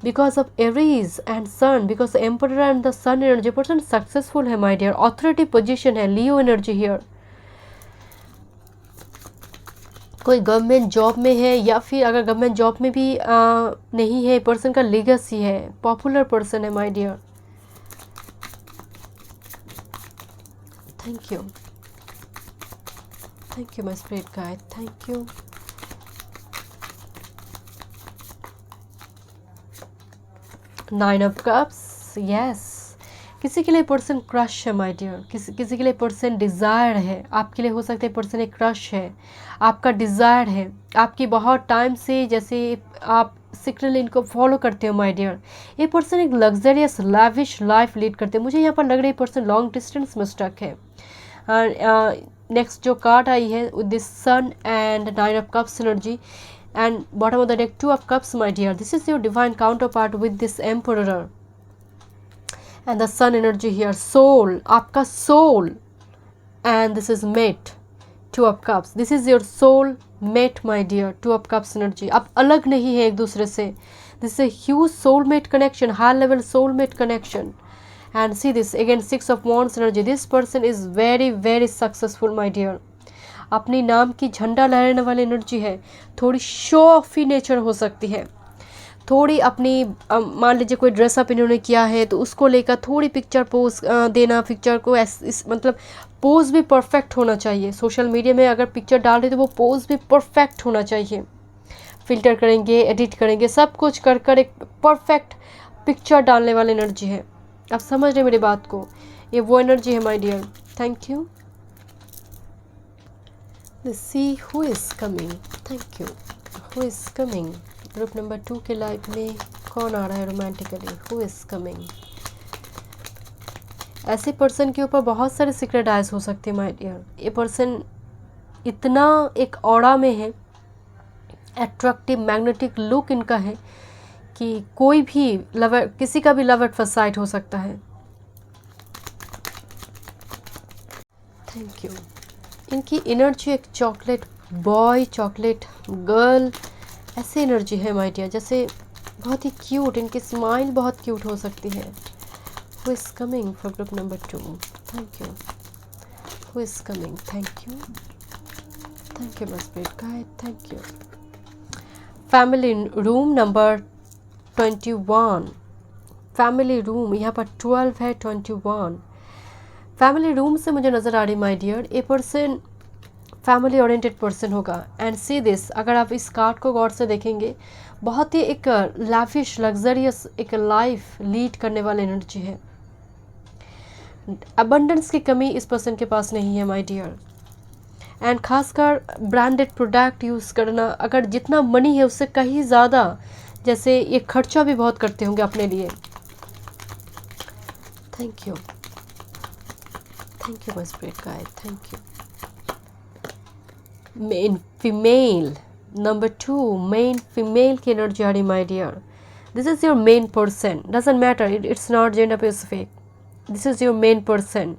because of Aries and sun, because emperor and the sun energy, person successful है माय डियर, ऑथोरिटी पोजीशन है, लियो एनर्जी हियर। कोई गवर्नमेंट जॉब में है, या फिर अगर गवर्नमेंट जॉब में भी नहीं है, पर्सन का लीगेसी है, पॉपुलर पर्सन है my dear. Thank you, thank you my spirit guide, thank you. Nine of cups, yes, किसी के लिए पर्सन क्रश है माय डियर, किसी के लिए पर्सन डिज़ायर है। आपके लिए हो सकता है पर्सन एक क्रश है, आपका डिज़ायर है, आपकी बहुत टाइम से जैसे आप सीक्रेटली इनको फॉलो करते हो माय डियर। ये पर्सन एक लग्जरियस लैविश लाइफ लीड करते हैं। मुझे यहाँ पर लग रहा है पर्सन लॉन्ग डिस्टेंस में स्टक है। नेक्स्ट जो कार्ड आई है with this sun and 9 of cups energy, and bottom of the deck 2 of cups my dear. This is your divine counterpart with this emperor and the sun energy here, soul, आपका soul, and this is mate, 2 of cups. This is your soul mate my dear, 2 of cups energy. आप अलग नहीं है एक दूसरे से. This is a huge soulmate connection, high level soulmate connection. And see this again, 6 of wands energy. This person is very very successful my dear. अपनी नाम की झंडा लहराने वाली एनर्जी है, थोड़ी शो ऑफी नेचर हो सकती है, थोड़ी अपनी मान लीजिए कोई ड्रेसअप इन्होंने किया है तो उसको लेकर थोड़ी पिक्चर पोज देना, पिक्चर को मतलब पोज भी परफेक्ट होना चाहिए। सोशल मीडिया में अगर पिक्चर डाल रहे तो वो पोज भी परफेक्ट होना चाहिए। फिल्टर करेंगे, एडिट करेंगे, सब कुछ कर कर एक परफेक्ट पिक्चर डालने वाली एनर्जी है। आप समझ रहे मेरी बात को, ये वो एनर्जी है my dear. Thank you. Let's see who is coming. Thank you. Who is coming? Group number 2 के लाइफ में कौन आ रहा है रोमांटिकली? Who is coming? ऐसे पर्सन के ऊपर बहुत सारे सीक्रेट आइज हो सकते हैं माय डियर। ये पर्सन इतना एक ऑरा में है, अट्रैक्टिव मैग्नेटिक लुक इनका है कि कोई भी लवर, किसी का भी लव एट फर्स्ट साइट हो सकता है। Thank you. इनकी एनर्जी एक चॉकलेट बॉय, चॉकलेट गर्ल, ऐसी एनर्जी है माय डियर, जैसे बहुत ही क्यूट, इनकी स्माइल बहुत क्यूट हो सकती है। Who is coming for group number 2? Thank you. Who is coming? Thank you. Thank you my spirit guide. Thank you. Family room number 21, family room यहाँ पर 12 है, 21 फैमिली रूम से मुझे नज़र आ रही my dear. A person family oriented person होगा। And see this, अगर आप इस कार्ड को गौर से देखेंगे, बहुत ही एक लाविश लग्जरियस एक लाइफ लीड करने वाली एनर्जी है। अबंडेंस की कमी इस पर्सन के पास नहीं है माय डियर। एंड खासकर ब्रांडेड प्रोडक्ट यूज़ करना, अगर जितना मनी है उससे कहीं ज़्यादा, जैसे ये खर्चा भी बहुत करते होंगे अपने लिए। Thank you. Thank you my spirit guide. Thank you. Male female number 2, male female की एनर्जी आ रही my dear. This is your main person, doesn't matter, it's not gender specific, this is your main person.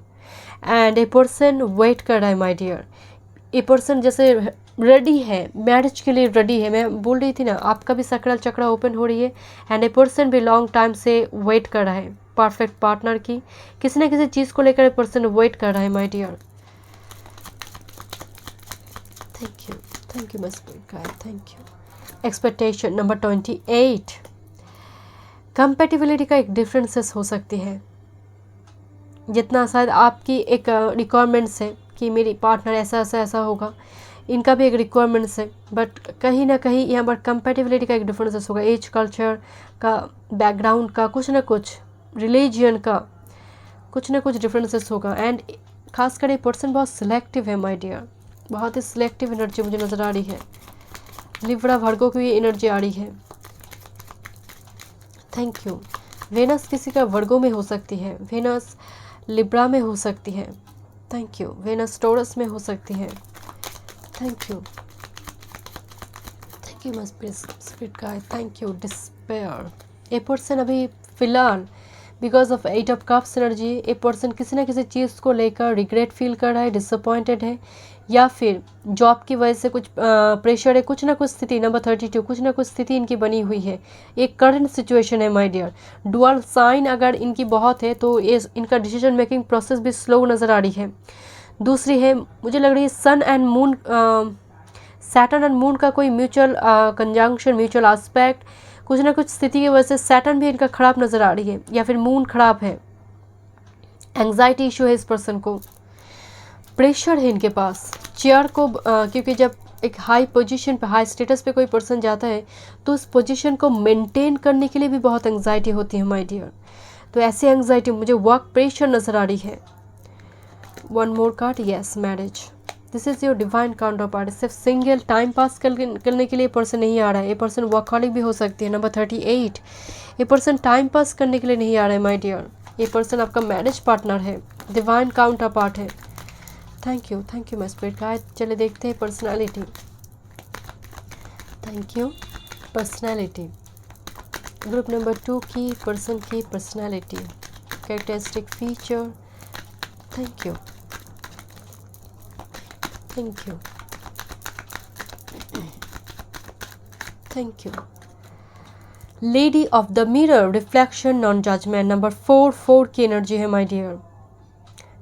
And a person wait कर रहा है my dear. A person जैसे ready है, marriage के लिए रेडी है। मैं बोल रही थी ना, आपका भी सकरा चक्रा ओपन हो रही है। एंड ए पर्सन भी लॉन्ग टाइम से वेट कर रहा है परफेक्ट पार्टनर की, किसी न किसी चीज़ को लेकर ए पर्सन वेट कर रहा है my dear. Thank you. Thank you my spirit guide. Thank you. Expectation number 28, compatibility का एक डिफरेंसेस हो सकती है। जितना शायद आपकी एक रिक्वायरमेंट्स है कि मेरी पार्टनर ऐसा ऐसा ऐसा होगा, इनका भी एक रिक्वायरमेंट्स है, बट कहीं ना कहीं यहाँ पर कंपेटिबिलिटी का एक डिफरेंसेस होगा। एज, कल्चर का, बैकग्राउंड का, कुछ ना कुछ रिलीजियन का कुछ ना कुछ डिफरेंसेस होगा। एंड खासकर ये पर्सन बहुत सिलेक्टिव है माय डियर, बहुत ही सिलेक्टिव एनर्जी मुझे नज़र आ रही है। लिब्रा वर्गो की एनर्जी आ रही है। Thank you. वेनस किसी का वर्गो में हो सकती है, वेनस लिब्रा में हो सकती है। Thank you. वेनस टोरस में हो सकती है। Thank you. Thank you my spirit guide. Thank you. Despair, a person अभी फिलहाल because of 8 of cups energy, a person किसी ना किसी चीज़ को लेकर रिग्रेट फील कर रहा है, डिसअपॉइंटेड है, या फिर जॉब की वजह से कुछ प्रेशर है, कुछ ना कुछ स्थिति। नंबर 32, कुछ ना कुछ स्थिति इनकी बनी हुई है। एक करंट सिचुएशन है माय डियर। डुअल साइन अगर इनकी बहुत है तो ये इनका डिसीजन मेकिंग प्रोसेस भी स्लो नज़र आ रही है। दूसरी है, मुझे लग रही है sun and moon, Saturn and moon का कोई म्यूचुअल कंजंक्शन, म्यूचुअल एस्पेक्ट, कुछ ना कुछ स्थिति की वजह से सैटर्न भी इनका खराब नज़र आ रही है, या फिर मून खराब है। एंग्जाइटी इशू है इस पर्सन को, प्रेशर है इनके पास चेयर को, क्योंकि जब एक हाई पोजीशन पे, हाई स्टेटस पे कोई पर्सन जाता है तो उस पोजीशन को मेंटेन करने के लिए भी बहुत एंग्जाइटी होती है माय डियर। तो ऐसी एंग्जाइटी, मुझे वर्क प्रेशर नज़र आ रही है। One more card, yes, marriage. This is your divine counter part. सिर्फ सिंगल टाइम पास करने के लिए पर्सन नहीं आ रहा है, ये पर्सन वर्कहॉलिक भी हो सकती है। नंबर 38, ये पर्सन टाइम पास करने के लिए नहीं आ रहा है माय डियर, ये पर्सन आपका मैरिज पार्टनर है, डिवाइन काउंटर पार्ट है। Thank you my spirit guide. चले देखते हैं personality. Thank you. Personality, group number 2 की पर्सन की personality, characteristic feature. Thank you. Thank you. Thank you. Lady of the mirror, reflection, non judgment. Number 4 की energy है my dear.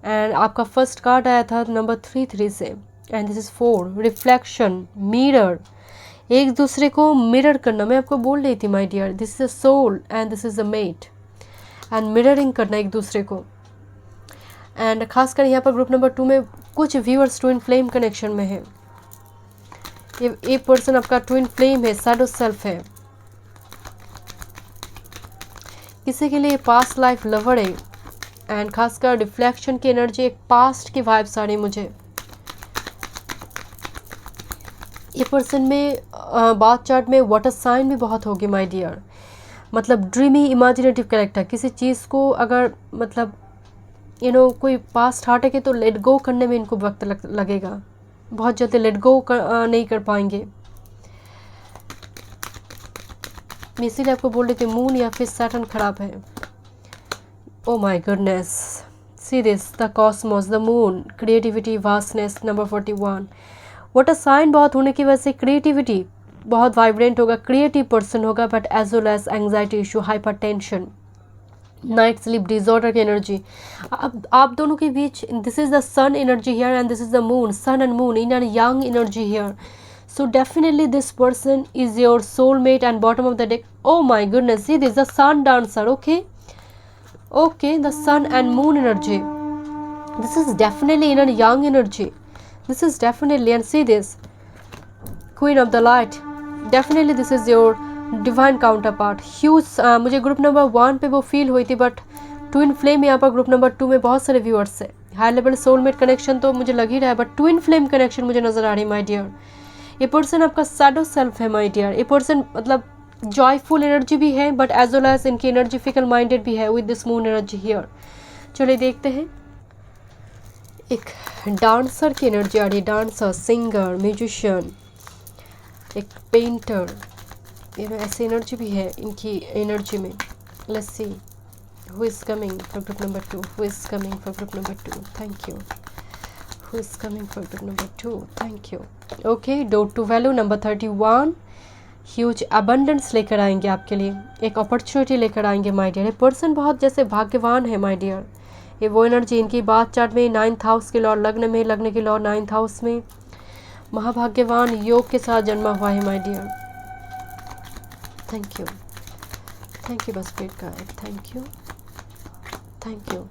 And आपका first card आया था नंबर 3 से, and this is 4, reflection, mirror. एक दूसरे को मिरर करना, मैं आपको बोल रही थी my dear, this is a soul and this is a mate, and mirroring करना एक दूसरे को। एंड खासकर यहाँ पर ग्रुप नंबर 2 में कुछ व्यूअर्स ट्विन फ्लेम कनेक्शन में है। ये पर्सन आपका ट्विन फ्लेम है, शैडो सेल्फ है, किसी के लिए पास्ट लाइफ लवर है। एंड खासकर रिफ्लेक्शन की एनर्जी, एक पास्ट की वाइब्स आ रही मुझे। ये पर्सन में बाथ चार्ट में वाटर साइन भी बहुत होगी माय डियर, मतलब ड्रीमी इमेजिनेटिव कैरेक्टर। किसी चीज़ को अगर मतलब कोई पास्ट हार्ट है तो लेट गो करने में इनको वक्त लगेगा, बहुत जल्दी लेट गो नहीं कर पाएंगे। मैं इसीलिए आपको बोल रही थी मून या फिर सैटर्न खराब है। Oh my goodness, see this, the cosmos, the moon, creativity, vastness, number 41। Water sign बहुत होने की वजह से क्रिएटिविटी बहुत वाइब्रेंट होगा, क्रिएटिव पर्सन होगा, but as well as anxiety issue, hypertension, night sleep disorder की एनर्जी। अब आप दोनों के बीच this is the sun energy here and this is the moon, sun and moon yin and yang energy here. So definitely this person is your soulmate and bottom of the deck. Oh my goodness, see this, the sun dancer, okay? Okay, the sun and moon energy. This is definitely in a young energy. This is definitely, and see this, queen of the light. Definitely this is your divine counterpart. Huge, मुझे group number 1 पे वो feel हुई थी, but twin flame यहाँ पर group number 2 में बहुत सारे व्यूअर्स है। हाई लेवल सोलमेट कनेक्शन तो मुझे लग ही रहा है, बट ट्विन फ्लेम कनेक्शन मुझे नजर आ रही है माय डियर। ये पर्सन आपका शैडो सेल्फ है माय डियर। ये पर्सन मतलब जॉयफुल एनर्जी भी है, बट एज वेल एज इनकी एनर्जी फिकल माइंडेड भी है with this moon energy here. चलिए देखते हैं, एक डांसर की एनर्जी आ रही है, डांसर, सिंगर, म्यूजिशियन, एक पेंटर, ऐसी एनर्जी भी है इनकी एनर्जी में। Let's see who is coming for group number 2, who is coming for group number 2, thank you. Who is coming for group number 2? Thank you. Okay, door to value number 31. Huge abundance लेकर आएंगे आपके लिए, एक opportunity लेकर आएंगे my dear. ये person बहुत जैसे भाग्यवान है माय डियर। ये वो एनर्जी इनकी बात चार्ट में 9th हाउस के लॉर्ड, लग्न में, लग्न के लॉर्ड 9th हाउस में, महाभाग्यवान योग के साथ जन्मा हुआ है माय डियर। थैंक यू बस पेट का, थैंक यू।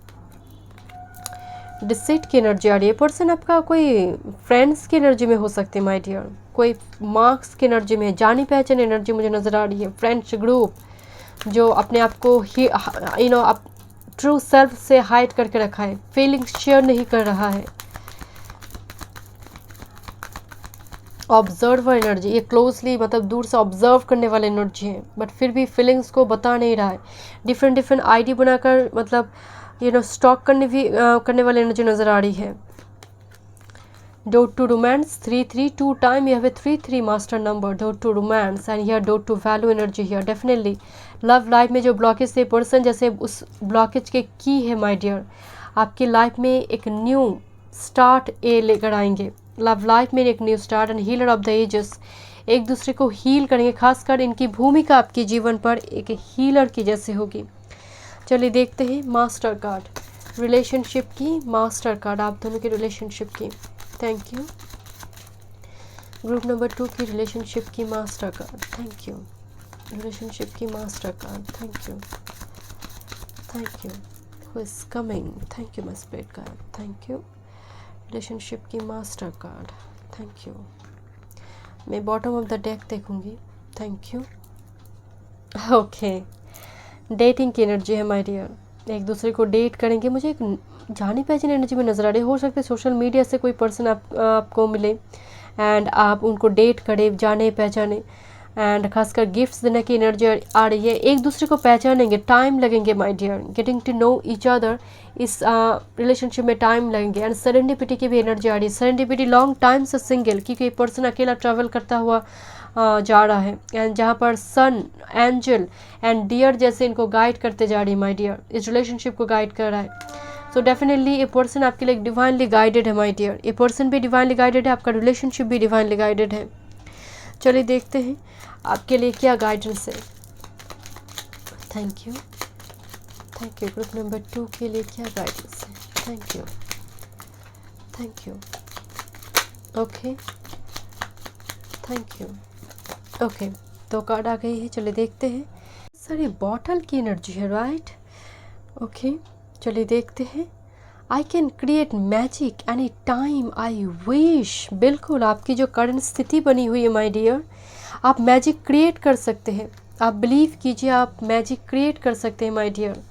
डिसेट की एनर्जी आ रही है। पर्सन आपका कोई फ्रेंड्स की एनर्जी में हो सकते हैं माय डियर, कोई मार्क्स की एनर्जी में, जानी पहचान एनर्जी मुझे नज़र आ रही है। फ्रेंड्स ग्रुप जो अपने आप को ही आप ट्रू सेल्फ से हाइड करके रखा है, फीलिंग्स शेयर नहीं कर रहा है। ऑब्जर्वर एनर्जी, ये क्लोजली मतलब दूर से ऑब्जर्व करने वाली एनर्जी है, बट फिर भी फीलिंग्स को बता नहीं रहा है। डिफरेंट आईडी बनाकर मतलब स्टॉक करने वाली एनर्जी नज़र आ रही है। डोर टू रोमांस 3-3 टाइम, यह 3-3 master number, door to romance and यह door to value energy here. Definitely love life में जो ब्लॉकेज थे, पर्सन जैसे उस ब्लॉकेज के की है माय डियर, आपकी लाइफ में एक न्यू स्टार्ट ए लेकर आएंगे। लव लाइफ में एक new start and healer of the ages, एक दूसरे को हील करेंगे। खासकर इनकी भूमिका आपके जीवन पर एक हीलर की जैसे होगी। चलिए देखते हैं मास्टर कार्ड, रिलेशनशिप की मास्टर कार्ड, आप दोनों की रिलेशनशिप की। Thank you. ग्रुप नंबर 2 की रिलेशनशिप की master card, thank you. Relationship की master card, thank you. Who is coming, thank you my spirit card, thank you. Relationship की master card, thank you. मैं bottom of the deck देखूंगी, thank you. Okay, dating की energy है my dear, एक दूसरे को date करेंगे। मुझे एक जानी पहचानी एनर्जी में नज़र आ रही है। हो सकता है सोशल मीडिया से कोई पर्सन आपको मिले एंड आप उनको डेट करें, जाने पहचाने, एंड खासकर गिफ्ट्स देने की एनर्जी आ रही है। एक दूसरे को पहचानेंगे, टाइम लगेंगे my dear, getting to know each other, इस रिलेशनशिप में टाइम लगेंगे। एंड सेरेंडिपिटी की भी एनर्जी आ रही है। सेरेंडिपिटी लॉन्ग टाइम से सिंगल, क्योंकि पर्सन अकेला ट्रैवल करता हुआ जा रहा है, एंड जहाँ पर सन, एंजल एंड डियर जैसे इनको गाइड करते जा रही है माय डियर, इस रिलेशनशिप को गाइड कर रहा है। सो डेफिनेटली ये पर्सन आपके लिए डिवाइनली गाइडेड है माय डियर। ये पर्सन भी डिवाइनली गाइडेड है, आपका रिलेशनशिप भी डिवाइनली गाइडेड है। चलिए देखते हैं आपके लिए क्या गाइडेंस है। Thank you. ग्रुप नंबर 2 के लिए क्या गाइडेंस है? Thank you. Okay, thank you. Okay, 2 card आ गई है, चलिए देखते हैं। सर ये बॉटल की एनर्जी है, राइट? ओके, चलिए देखते हैं। I can create magic any time I wish. बिल्कुल, आपकी जो करंट स्थिति बनी हुई है माय डियर, आप मैजिक क्रिएट कर सकते हैं। आप बिलीव कीजिए, आप मैजिक क्रिएट कर सकते हैं माय डियर।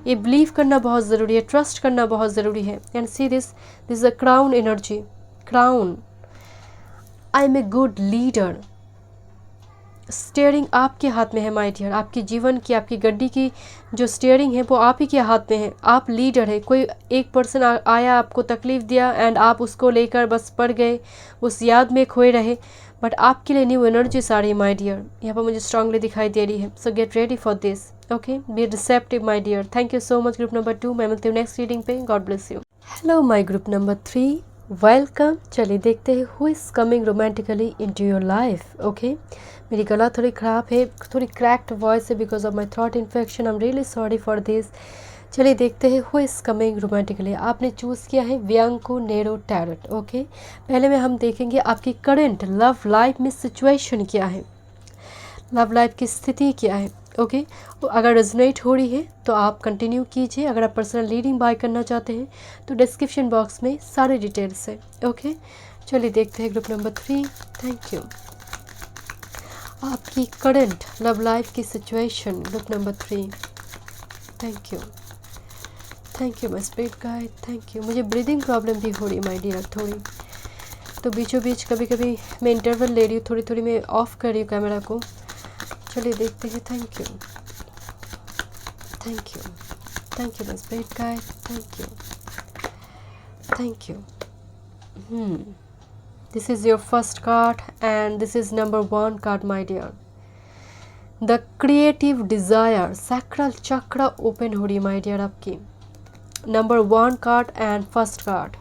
ये बिलीव करना बहुत ज़रूरी है, ट्रस्ट करना बहुत ज़रूरी है। And see this is a crown energy. Crown, I am a good leader. Steering आपके हाथ में है माय डियर। आपके जीवन की, आपकी गड्डी की जो स्टीयरिंग है वो आप ही के हाथ में है। आप लीडर है। कोई एक पर्सन आया, आपको तकलीफ़ दिया एंड आप उसको लेकर बस पड़ गए, उस याद में खोए रहे। बट आपके लिए न्यू एनर्जीज आ रही है माय डियर, यहाँ पर मुझे स्ट्रांगली दिखाई दे रही है। So get ready for this, okay? Be receptive my dear. Thank you so much group number 2। मैं मिलती हूँ नेक्स्ट रीडिंग पे। God bless you. Hello my group number 3, welcome. चलिए देखते हैं who is coming romantically into your life. Okay, मेरी गला थोड़ी ख़राब है, थोड़ी क्रैक्ड वॉइस है because of my throat infection. I am really sorry for this. चलिए देखते हैं हु इज़ कमिंग रोमांटिकली। आपने चूज़ किया है बियांको नेरो टैरोट। ओके, पहले में हम देखेंगे आपकी करंट लव लाइफ में सिचुएशन क्या है, लव लाइफ की स्थिति क्या है। ओके, अगर रेजोनेट हो रही है तो आप कंटिन्यू कीजिए। अगर आप पर्सनल रीडिंग बाय करना चाहते हैं तो डिस्क्रिप्शन बॉक्स में सारे डिटेल्स है। ओके, चलिए देखते हैं ग्रुप नंबर 3। Thank you. आपकी करंट लव लाइफ की situation group number 3। Thank you, thank you my spirit guide, thank you. मुझे ब्रीदिंग प्रॉब्लम भी हो रही है माय डियर थोड़ी, तो बीचों बीच कभी कभी मैं इंटरवल ले रही हूँ, थोड़ी थोड़ी मैं ऑफ कर रही हूँ कैमरा को। चलिए देखते हैं। Thank you, thank you, thank you my spirit guide, thank you, thank you. This is your first card and this is number 1 card my dear. The creative desire, sacral chakra open हो रही है my dear आपकी। Number 1 card and first card.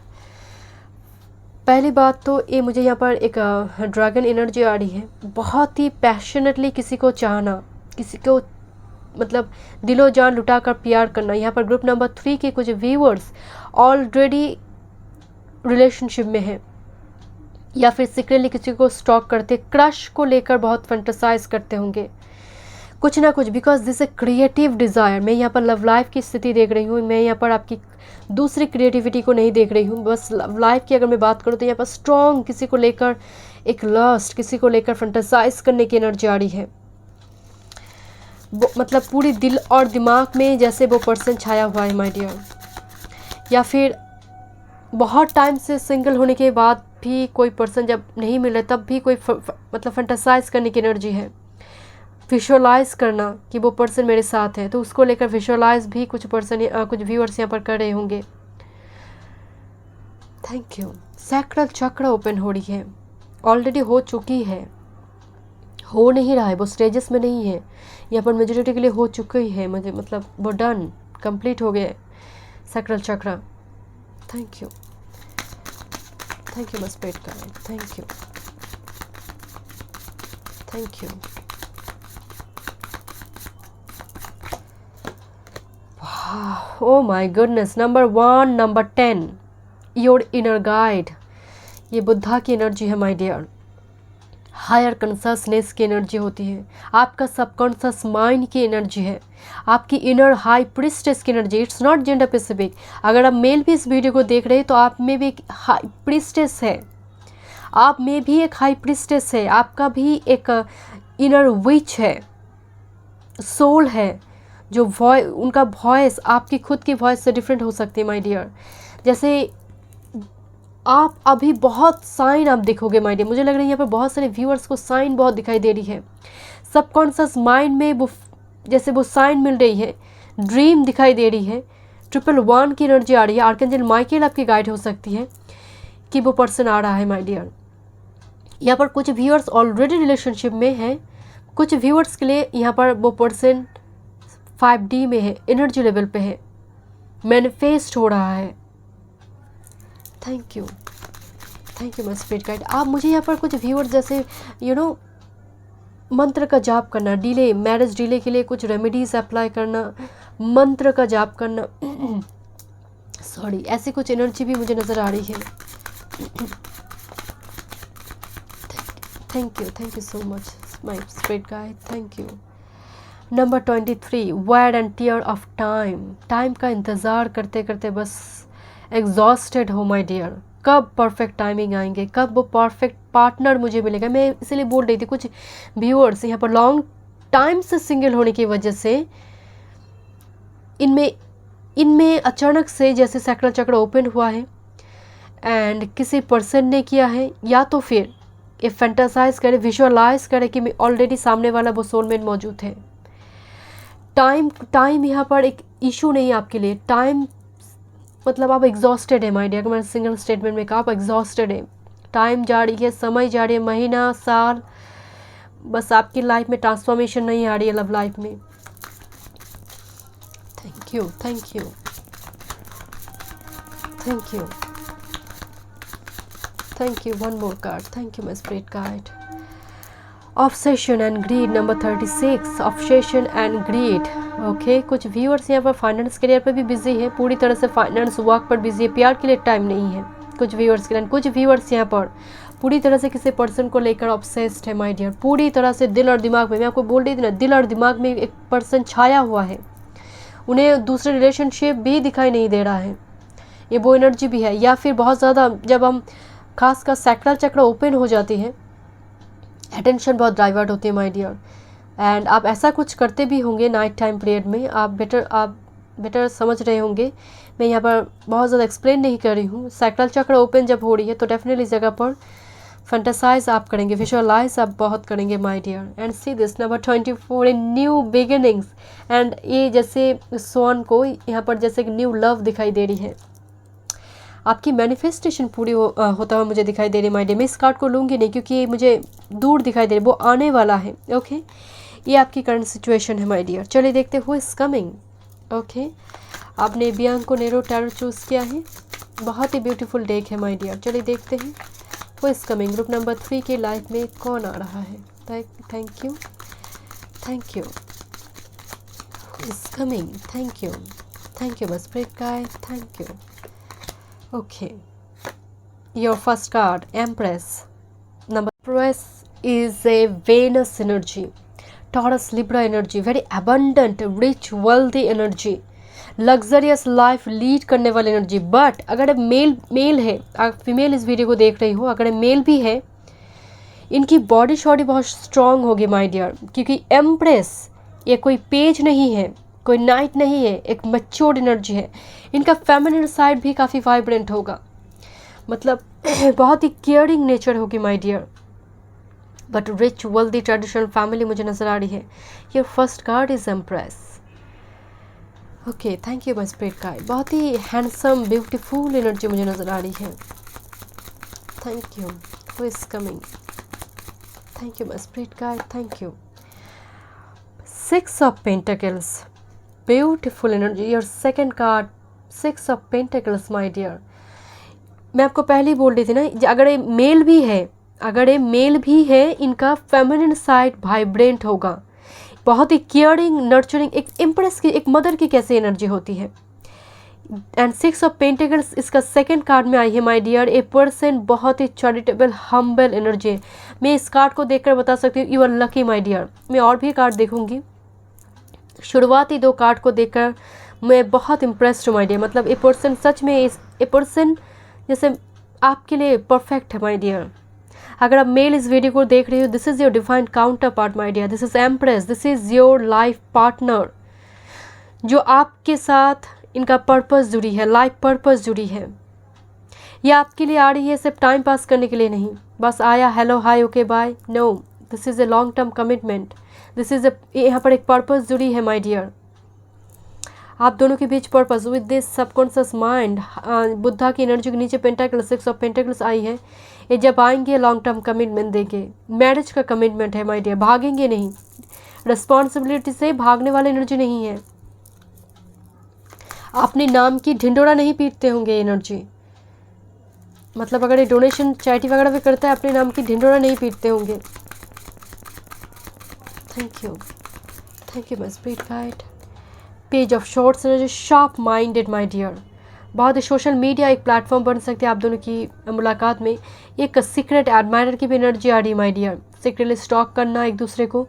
पहली बात तो ये मुझे यहाँ पर एक ड्रैगन एनर्जी आ रही है। बहुत ही पैशनेटली किसी को चाहना, किसी को मतलब दिलो जान लुटा कर प्यार करना। यहाँ पर ग्रुप नंबर 3 के कुछ व्यूअर्स ऑलरेडी रिलेशनशिप में हैं या फिर सीक्रेटली किसी को स्टॉक करते, क्रश को लेकर बहुत फंटेसाइज करते होंगे कुछ ना कुछ, because this a creative desire. मैं यहाँ पर लव लाइफ की स्थिति देख रही हूँ, मैं यहाँ पर आपकी दूसरी क्रिएटिविटी को नहीं देख रही हूँ। बस लव लाइफ की अगर मैं बात करूँ तो यहाँ पर स्ट्रॉन्ग किसी को लेकर एक लस्ट, किसी को लेकर फंटेसाइज करने की एनर्जी आ रही है। मतलब पूरी दिल और दिमाग में जैसे वो पर्सन छाया हुआ है माय डियर। या फिर बहुत टाइम से सिंगल होने के बाद भी कोई पर्सन जब नहीं मिल रहा तब भी कोई मतलब फंटेसाइज करने की एनर्जी है। विजुअलाइज करना कि वो पर्सन मेरे साथ है, तो उसको लेकर विजुअलाइज भी कुछ पर्सन कुछ व्यूअर्स यहाँ पर कर रहे होंगे। Thank you. सैक्रल चक्र ओपन हो रही है, ऑलरेडी हो चुकी है, हो नहीं रहा है, वो स्टेजेस में नहीं है। यहाँ पर मेजोरिटी के लिए हो चुकी है, मुझे मतलब वो डन कंप्लीट हो गया सैक्रल चक्र। Thank you, thank you my spirit guide, thank you, thank you. Oh my goodness, number 1, number 10, your inner guide. ये बुद्धा की एनर्जी है माय डियर। हायर कॉन्शसनेस की एनर्जी होती है, आपका सबकॉन्शियस माइंड की एनर्जी है, आपकी इनर हाई प्रिस्टेस की energy. It's not gender specific. अगर आप मेल भी इस वीडियो को देख रहे हैं तो आप में भी एक हाई प्रिस्टेस है, आप में भी एक हाई प्रिस्टेस है, आपका भी एक इनर विच है, सोल है। जो उनका वॉइस आपकी खुद की वॉइस से डिफरेंट हो सकती है माय डियर। जैसे आप अभी बहुत साइन आप देखोगे माय डियर, मुझे लग रहा है यहाँ पर बहुत सारे व्यूअर्स को साइन बहुत दिखाई दे रही है। सबकॉन्शियस माइंड में वो जैसे वो साइन मिल रही है, ड्रीम दिखाई दे रही है। 111 की एनर्जी आ रही है। आर्कएंजल माइकेल आपकी गाइड हो सकती है कि वो पर्सन आ रहा है माय डियर। यहाँ पर कुछ व्यूअर्स ऑलरेडी रिलेशनशिप में हैं, कुछ व्यूअर्स के लिए यहाँ पर वो पर्सन 5D में है, एनर्जी लेवल पे है, मैनिफेस्ट हो रहा है। Thank you, thank you my spirit guide. आप मुझे यहाँ पर कुछ व्यूअर्स जैसे मंत्र का जाप करना, डिले, मैरिज डिले के लिए कुछ रेमेडीज अप्लाई करना, मंत्र का जाप करना, सॉरी, ऐसी कुछ एनर्जी भी मुझे नज़र आ रही है। Thank you so much my spirit guide, thank you. Number 23, wear and tear of time. Time का इंतज़ार करते करते बस एग्जॉस्टेड हो माय डियर। कब परफेक्ट टाइमिंग आएंगे, कब वो परफेक्ट पार्टनर मुझे मिलेगा। मैं इसलिए बोल रही थी, कुछ व्यूअर्स यहाँ पर लॉन्ग टाइम से सिंगल होने की वजह से इनमें अचानक से जैसे सैक्रल चक्र ओपन हुआ है एंड किसी पर्सन ने किया है, या तो फिर ये फैंटासाइज करे, विजुअलाइज करे कि मैं ऑलरेडी सामने वाला वो सोलमेट मौजूद है। टाइम यहाँ पर एक इशू नहीं है आपके लिए। टाइम मतलब आप एग्जॉस्टेड है माय डियर। मैंने सिंगल स्टेटमेंट में कहा आप एग्जॉस्टेड है। टाइम जा रही है, समय जा रही है, महीना, साल, बस आपकी लाइफ में ट्रांसफॉर्मेशन नहीं आ रही है लव लाइफ में। Thank you, thank you, thank you, thank you. One more card, thank you my spirit guide. Obsession and greed, number 36, obsession and greed. Okay, कुछ व्यूअर्स यहाँ पर फाइनेंस करियर पर भी बिजी है, पूरी तरह से फाइनेंस वर्क पर बिजी है, प्यार के लिए टाइम नहीं है कुछ व्यूअर्स के लिए। कुछ व्यूअर्स यहाँ पर पूरी तरह से किसी पर्सन को लेकर ऑब्सेस्ड है माय डियर, पूरी तरह से दिल और दिमाग में। मैं आपको बोल रही थी ना, दिल और दिमाग में एक पर्सन छाया हुआ है, उन्हें दूसरे रिलेशनशिप भी दिखाई नहीं दे रहा है, ये वो एनर्जी भी है। या फिर बहुत ज़्यादा जब हम खासकर सैक्रल चक्र ओपन हो जाती है, अटेंशन बहुत डाइवर्ट होती है माय डियर। एंड आप ऐसा कुछ करते भी होंगे नाइट टाइम पीरियड में, आप बेटर समझ रहे होंगे। मैं यहाँ पर बहुत ज़्यादा एक्सप्लेन नहीं कर रही हूँ। सैक्रल चक्र ओपन जब हो रही है तो डेफिनेटली इस जगह पर फैंटासाइज आप करेंगे, विजुअलाइज आप बहुत करेंगे my dear. And see this number 24, in new beginnings. And ये जैसे स्वान को यहाँ पर जैसे न्यू लव दिखाई दे रही है, आपकी मैनिफेस्टेशन पूरी होता हुआ मुझे दिखाई दे रही है माय डियर। मैं इस कार्ड को लूँगी नहीं क्योंकि ये मुझे दूर दिखाई दे रही है, वो आने वाला है। ओके, ये आपकी करंट सिचुएशन है माय डियर। चलिए देखते हु इज कमिंग। ओके, आपने बियांको नेरो टैरो चूज़ किया है, बहुत ही ब्यूटीफुल डेक है माय डियर। चलिए देखते हैं who is coming. Group number 3 की लाइफ में कौन आ रहा है। Thank you, thank you. Who is coming, thank you, thank you बस spirit guide, thank you. Okay, your first card, Empress. Number Empress is a Venus energy, Taurus Libra energy, very abundant, rich, wealthy energy, luxurious life lead करने वाली energy. But अगर mail है, आप female इस video को देख रही हो, अगर मेल भी है, इनकी बॉडी शॉडी बहुत स्ट्रॉन्ग होगी माय डियर, क्योंकि एम्प्रेस ये कोई पेज नहीं है, कोई नाइट नहीं है, एक मैच्योर्ड एनर्जी है। इनका फेमिनिन साइड भी काफ़ी वाइब्रेंट होगा, मतलब बहुत ही केयरिंग नेचर होगी my dear. But rich wealthy traditional family मुझे नज़र आ रही है। Your first card is empress. Okay, thank you my spirit guide. बहुत ही हैंडसम ब्यूटीफुल एनर्जी मुझे नज़र आ रही है। Thank you. Who is coming. Thank you my spirit guide, thank you. 6 of pentacles, beautiful energy. Your second card 6 of pentacles my dear. मैं आपको पहले ही बोल रही थी ना, अगर ये मेल भी है, इनका फेमिनिन साइड वाइब्रेंट होगा, बहुत ही केयरिंग नर्चरिंग, एक इम्प्रेस की, एक मदर की कैसे एनर्जी होती है। एंड 6 ऑफ पेंटिकल्स इसका सेकेंड कार्ड में आई है माय डियर। ए पर्सन बहुत ही चैरिटेबल हम्बल एनर्जी है। मैं इस कार्ड को देखकर बता सकती हूँ you are lucky my dear. मैं और भी कार्ड देखूंगी, शुरुआती 2 कार्ड को देखकर मैं बहुत इम्प्रेस्ड हूँ माय डियर। मतलब ए पर्सन सच में ए पर्सन जैसे आपके लिए परफेक्ट है माय डियर। अगर आप मेल इस वीडियो को देख रहे हो, this is your defined counterpart my dear, this is empress, this is your life partner, जो आपके साथ इनका पर्पस जुड़ी है, लाइफ पर्पस जुड़ी है। ये आपके लिए आ रही है सिर्फ टाइम पास करने के लिए नहीं, बस आया hello hi okay bye, no, this is a long term commitment, this is यहाँ पर एक पर्पस जुड़ी है माय डियर। आप दोनों के बीच purpose with this subconscious mind. Buddha की एनर्जी के नीचे पेंटाकल्स 6 ऑफ पेंटाकल्स आई है। ये जब आएंगे लॉन्ग टर्म कमिटमेंट देंगे, मैरिज का कमिटमेंट है माय डियर, भागेंगे नहीं, रिस्पॉन्सिबिलिटी से भागने वाली एनर्जी नहीं है। अपने नाम की ढिंडोरा नहीं पीटते होंगे एनर्जी, मतलब अगर ये डोनेशन चैरिटी वगैरह भी करता है, अपने नाम की ढिंडोरा नहीं पीटते होंगे। Thank you my spirit guide. Page of swords energy, sharp minded my dear. बहुत ही सोशल मीडिया एक प्लेटफॉर्म बन सकते हैं आप दोनों की मुलाकात में। एक सीक्रेट एडमायरर की भी एनर्जी आ रही है माय डियर। सीक्रेटली स्टॉक करना एक दूसरे को,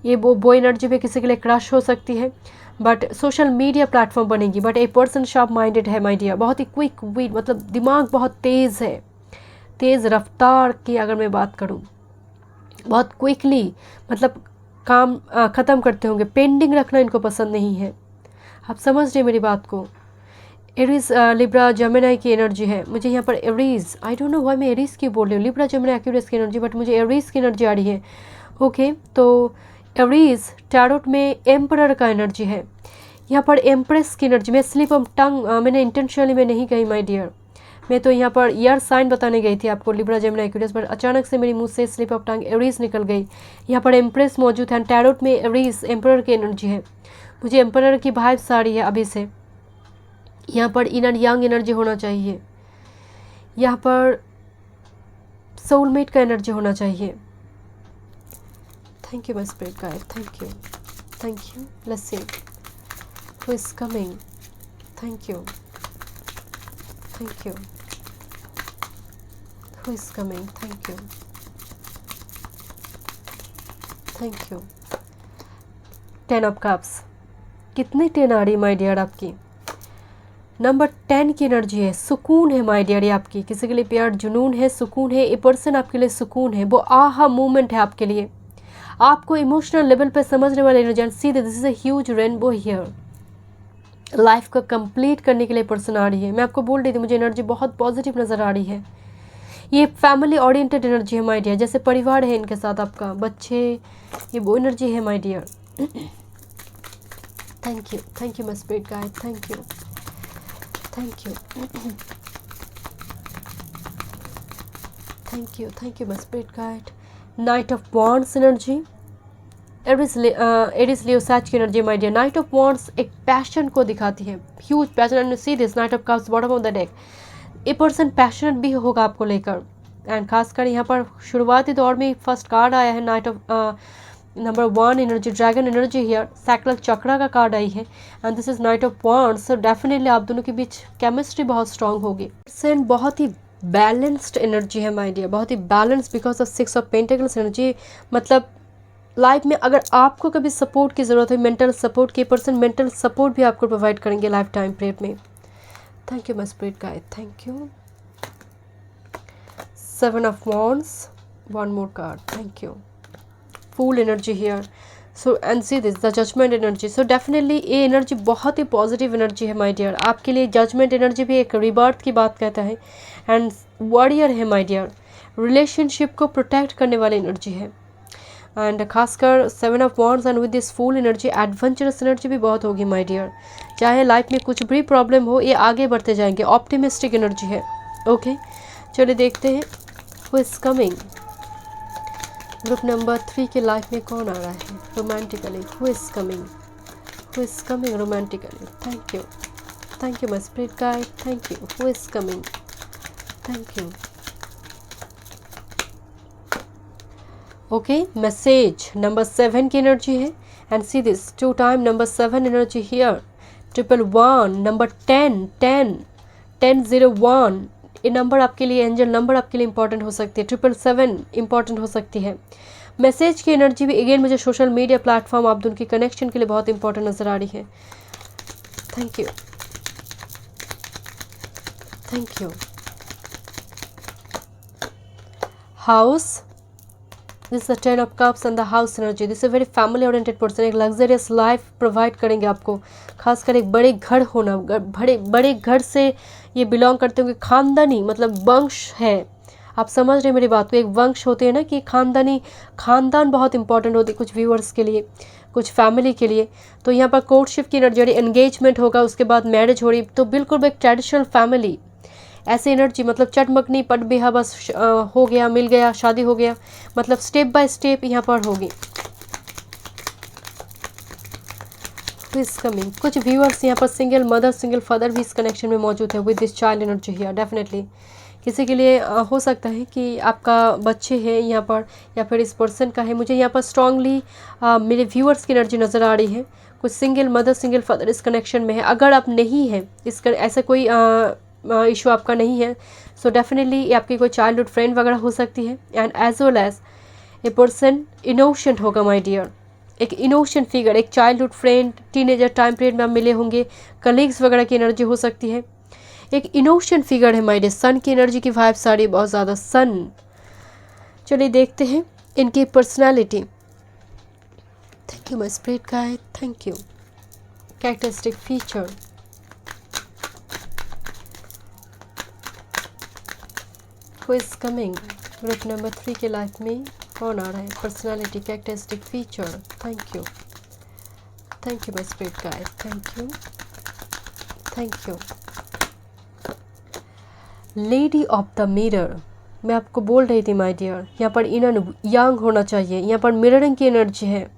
ये वो एनर्जी पे किसी के लिए क्रश हो सकती है, बट सोशल मीडिया प्लेटफॉर्म बनेगी। But a person sharp minded है माय डियर, बहुत ही क्विक विट, मतलब दिमाग बहुत तेज़ है, तेज़ रफ्तार की अगर मैं बात करूँ, बहुत क्विकली मतलब काम ख़त्म करते होंगे, पेंडिंग रखना इनको पसंद नहीं है। आप समझ रहे मेरी बात को। एरीज लिब्रा जेमिनी की एनर्जी है मुझे यहाँ पर। Aries, I don't know why मैं एरीज की बोल रही हूँ, लिब्रा जेमिनी एक्यूरियस की एनर्जी, बट मुझे एरीज की एनर्जी आ रही है। ओके, तो एरीज टैरोट में एम्परर का एनर्जी है, यहाँ पर एम्प्रेस की एनर्जी। मैं स्लिप ऑफ टंग मैंने इंटेंशनली मैं नहीं कही माय डियर, मैं तो यहाँ पर ईयर साइन बताने गई थी आपको, लिब्रा जेमिनी एक्यूरियस, पर अचानक से मेरी मुंह से स्लिप ऑफ टंग एरीज निकल गई। यहाँ पर एम्प्रेस मौजूद है, टैरोट में एरीज एम्परर की एनर्जी है, मुझे एम्परर की वाइब्स आ रही है अभी से। यहाँ पर इन एंड यंग एनर्जी होना चाहिए, यहाँ पर सोलमेट का एनर्जी होना चाहिए। Thank you my spirit guide, thank you, thank you. Let's see who is coming. Thank you, thank you. Who is coming, thank you, thank you. 10 of cups, कितनी 10 आ रही my dear आपकी? Number 10 की energy है, सुकून है my dear, आपकी किसी के लिए प्यार जुनून है, सुकून है, ए पर्सन आपके लिए सुकून है, वो आहा मोमेंट है आपके लिए, आपको इमोशनल लेवल पे समझने वाले energy. C this is a huge rainbow here, life को कंप्लीट करने के लिए पर्सन आ रही है। मैं आपको बोल रही थी मुझे एनर्जी बहुत पॉजिटिव नज़र आ रही है, ये फैमिली ओरिएंटेड एनर्जी है माय डियर, जैसे परिवार है इनके साथ आपका, बच्चे, ये वो एनर्जी है my dear. Thank you my spirit guide, thank you, thank you, thank you my spirit guide. Knight of wands energy, Aries Leo Sag की energy my dear. Knight of wands एक पैशन को दिखाती है, huge passion, and see this knight of cups bottom of the deck. A person passionate भी होगा आपको लेकर, and खासकर यहाँ पर शुरुआती दौर में फर्स्ट कार्ड आया है knight of number 1 energy, dragon energy here, sacral chakra का कार्ड आई है, and this is knight of wands. So definitely आप दोनों के बीच केमिस्ट्री बहुत स्ट्रांग होगी। पर्सन बहुत ही बैलेंस्ड एनर्जी है माय डियर, बहुत ही balance, because of 6 of pentacles energy. मतलब लाइफ में अगर आपको कभी सपोर्ट की ज़रूरत है, मेंटल सपोर्ट की, पर्सन मेंटल सपोर्ट भी आपको प्रोवाइड करेंगे लाइफ टाइम पीरियड में। Thank you my spirit guide, thank you. 7 of wands, one more card, thank you. Fool energy here, so and see this the judgment energy. So definitely ये energy बहुत ही positive energy है my dear, आपके लिए judgement energy भी एक rebirth की बात कहता है, एंड वॉरियर है माय डियर, रिलेशनशिप को प्रोटेक्ट करने वाली एनर्जी है, एंड खासकर 7 of wands and with this fool energy adventurous energy भी बहुत होगी माय डियर। चाहे लाइफ में कुछ भी प्रॉब्लम हो, ये आगे बढ़ते जाएंगे, ऑप्टिमिस्टिक एनर्जी है। ओके, चलिए देखते हैं who is coming. Group number 3 के लाइफ में कौन आ रहा है romantically? Who is coming romantically? Thank you my spirit guide, thank you. Who is coming? Thank you. Okay, message number 7 की एनर्जी है, and see this 2 time number 7 energy here, 111 number 1001। ये number आपके लिए, एंजल नंबर आपके लिए important हो सकती है, 777 इंपॉर्टेंट हो सकती है। मैसेज की एनर्जी भी अगेन मुझे सोशल मीडिया प्लेटफॉर्म आप दोनों की कनेक्शन के लिए बहुत इंपॉर्टेंट नजर आ रही है। Thank you, thank you. House, this is 10 of cups and the house energy. This is very family oriented person, एक लग्जरियस लाइफ प्रोवाइड करेंगे आपको, खासकर एक बड़े घर होना, बड़े घर से ये बिलोंग करते होंगे, खानदानी मतलब वंश है। आप समझ रहे हैं मेरी बात को, एक वंश होते हैं ना कि खानदान बहुत इंपॉर्टेंट होती है कुछ व्यूअर्स के लिए, कुछ फैमिली के लिए। तो यहाँ पर कोर्टशिप की एनर्जी, एंगेजमेंट होगा, उसके बाद मैरिज हो रही, तो बिल्कुल एक ट्रेडिशनल फैमिली ऐसी एनर्जी, मतलब चटमकनी पट बिहा बस हो गया, मिल गया, शादी हो गया, मतलब स्टेप बाय स्टेप यहाँ पर होगी। इस कमिंग कुछ व्यूअर्स यहाँ पर सिंगल मदर सिंगल फादर भी इस कनेक्शन में मौजूद है with this child energy here. Definitely किसी के लिए हो सकता है कि आपका बच्चे हैं यहाँ पर, या फिर इस पर्सन का है। मुझे यहाँ पर स्ट्रांगली मेरे व्यूअर्स की एनर्जी नज़र आ रही है, कुछ सिंगल मदर सिंगल फादर इस कनेक्शन में है। अगर आप नहीं है ऐसा कोई इशू आपका नहीं है, सो डेफिनेटली ये आपकी कोई चाइल्डहुड फ्रेंड वगैरह हो सकती है, एंड एज वेल एज ये पर्सन इनोसेंट होगा माय डियर, एक इनोसेंट फिगर, एक childhood friend, teenager time period में आप मिले होंगे, कलीग्स वगैरह की एनर्जी हो सकती है। एक इनोसेंट फिगर है माय डियर, सन की एनर्जी की वाइब्स आ रही है बहुत ज़्यादा, सन। चलिए देखते हैं इनकी personality. Thank you my spirit guide, thank you. Characteristic feature, who is coming, group number 3 के लाइफ में कौन आ रहा है, personality, characteristic feature. Thank you my spirit guide, thank you. Lady of the mirror, मैं आपको बोल रही थी माय डियर, यहाँ पर इनर यंग होना चाहिए, यहाँ पर मिररिंग की एनर्जी है,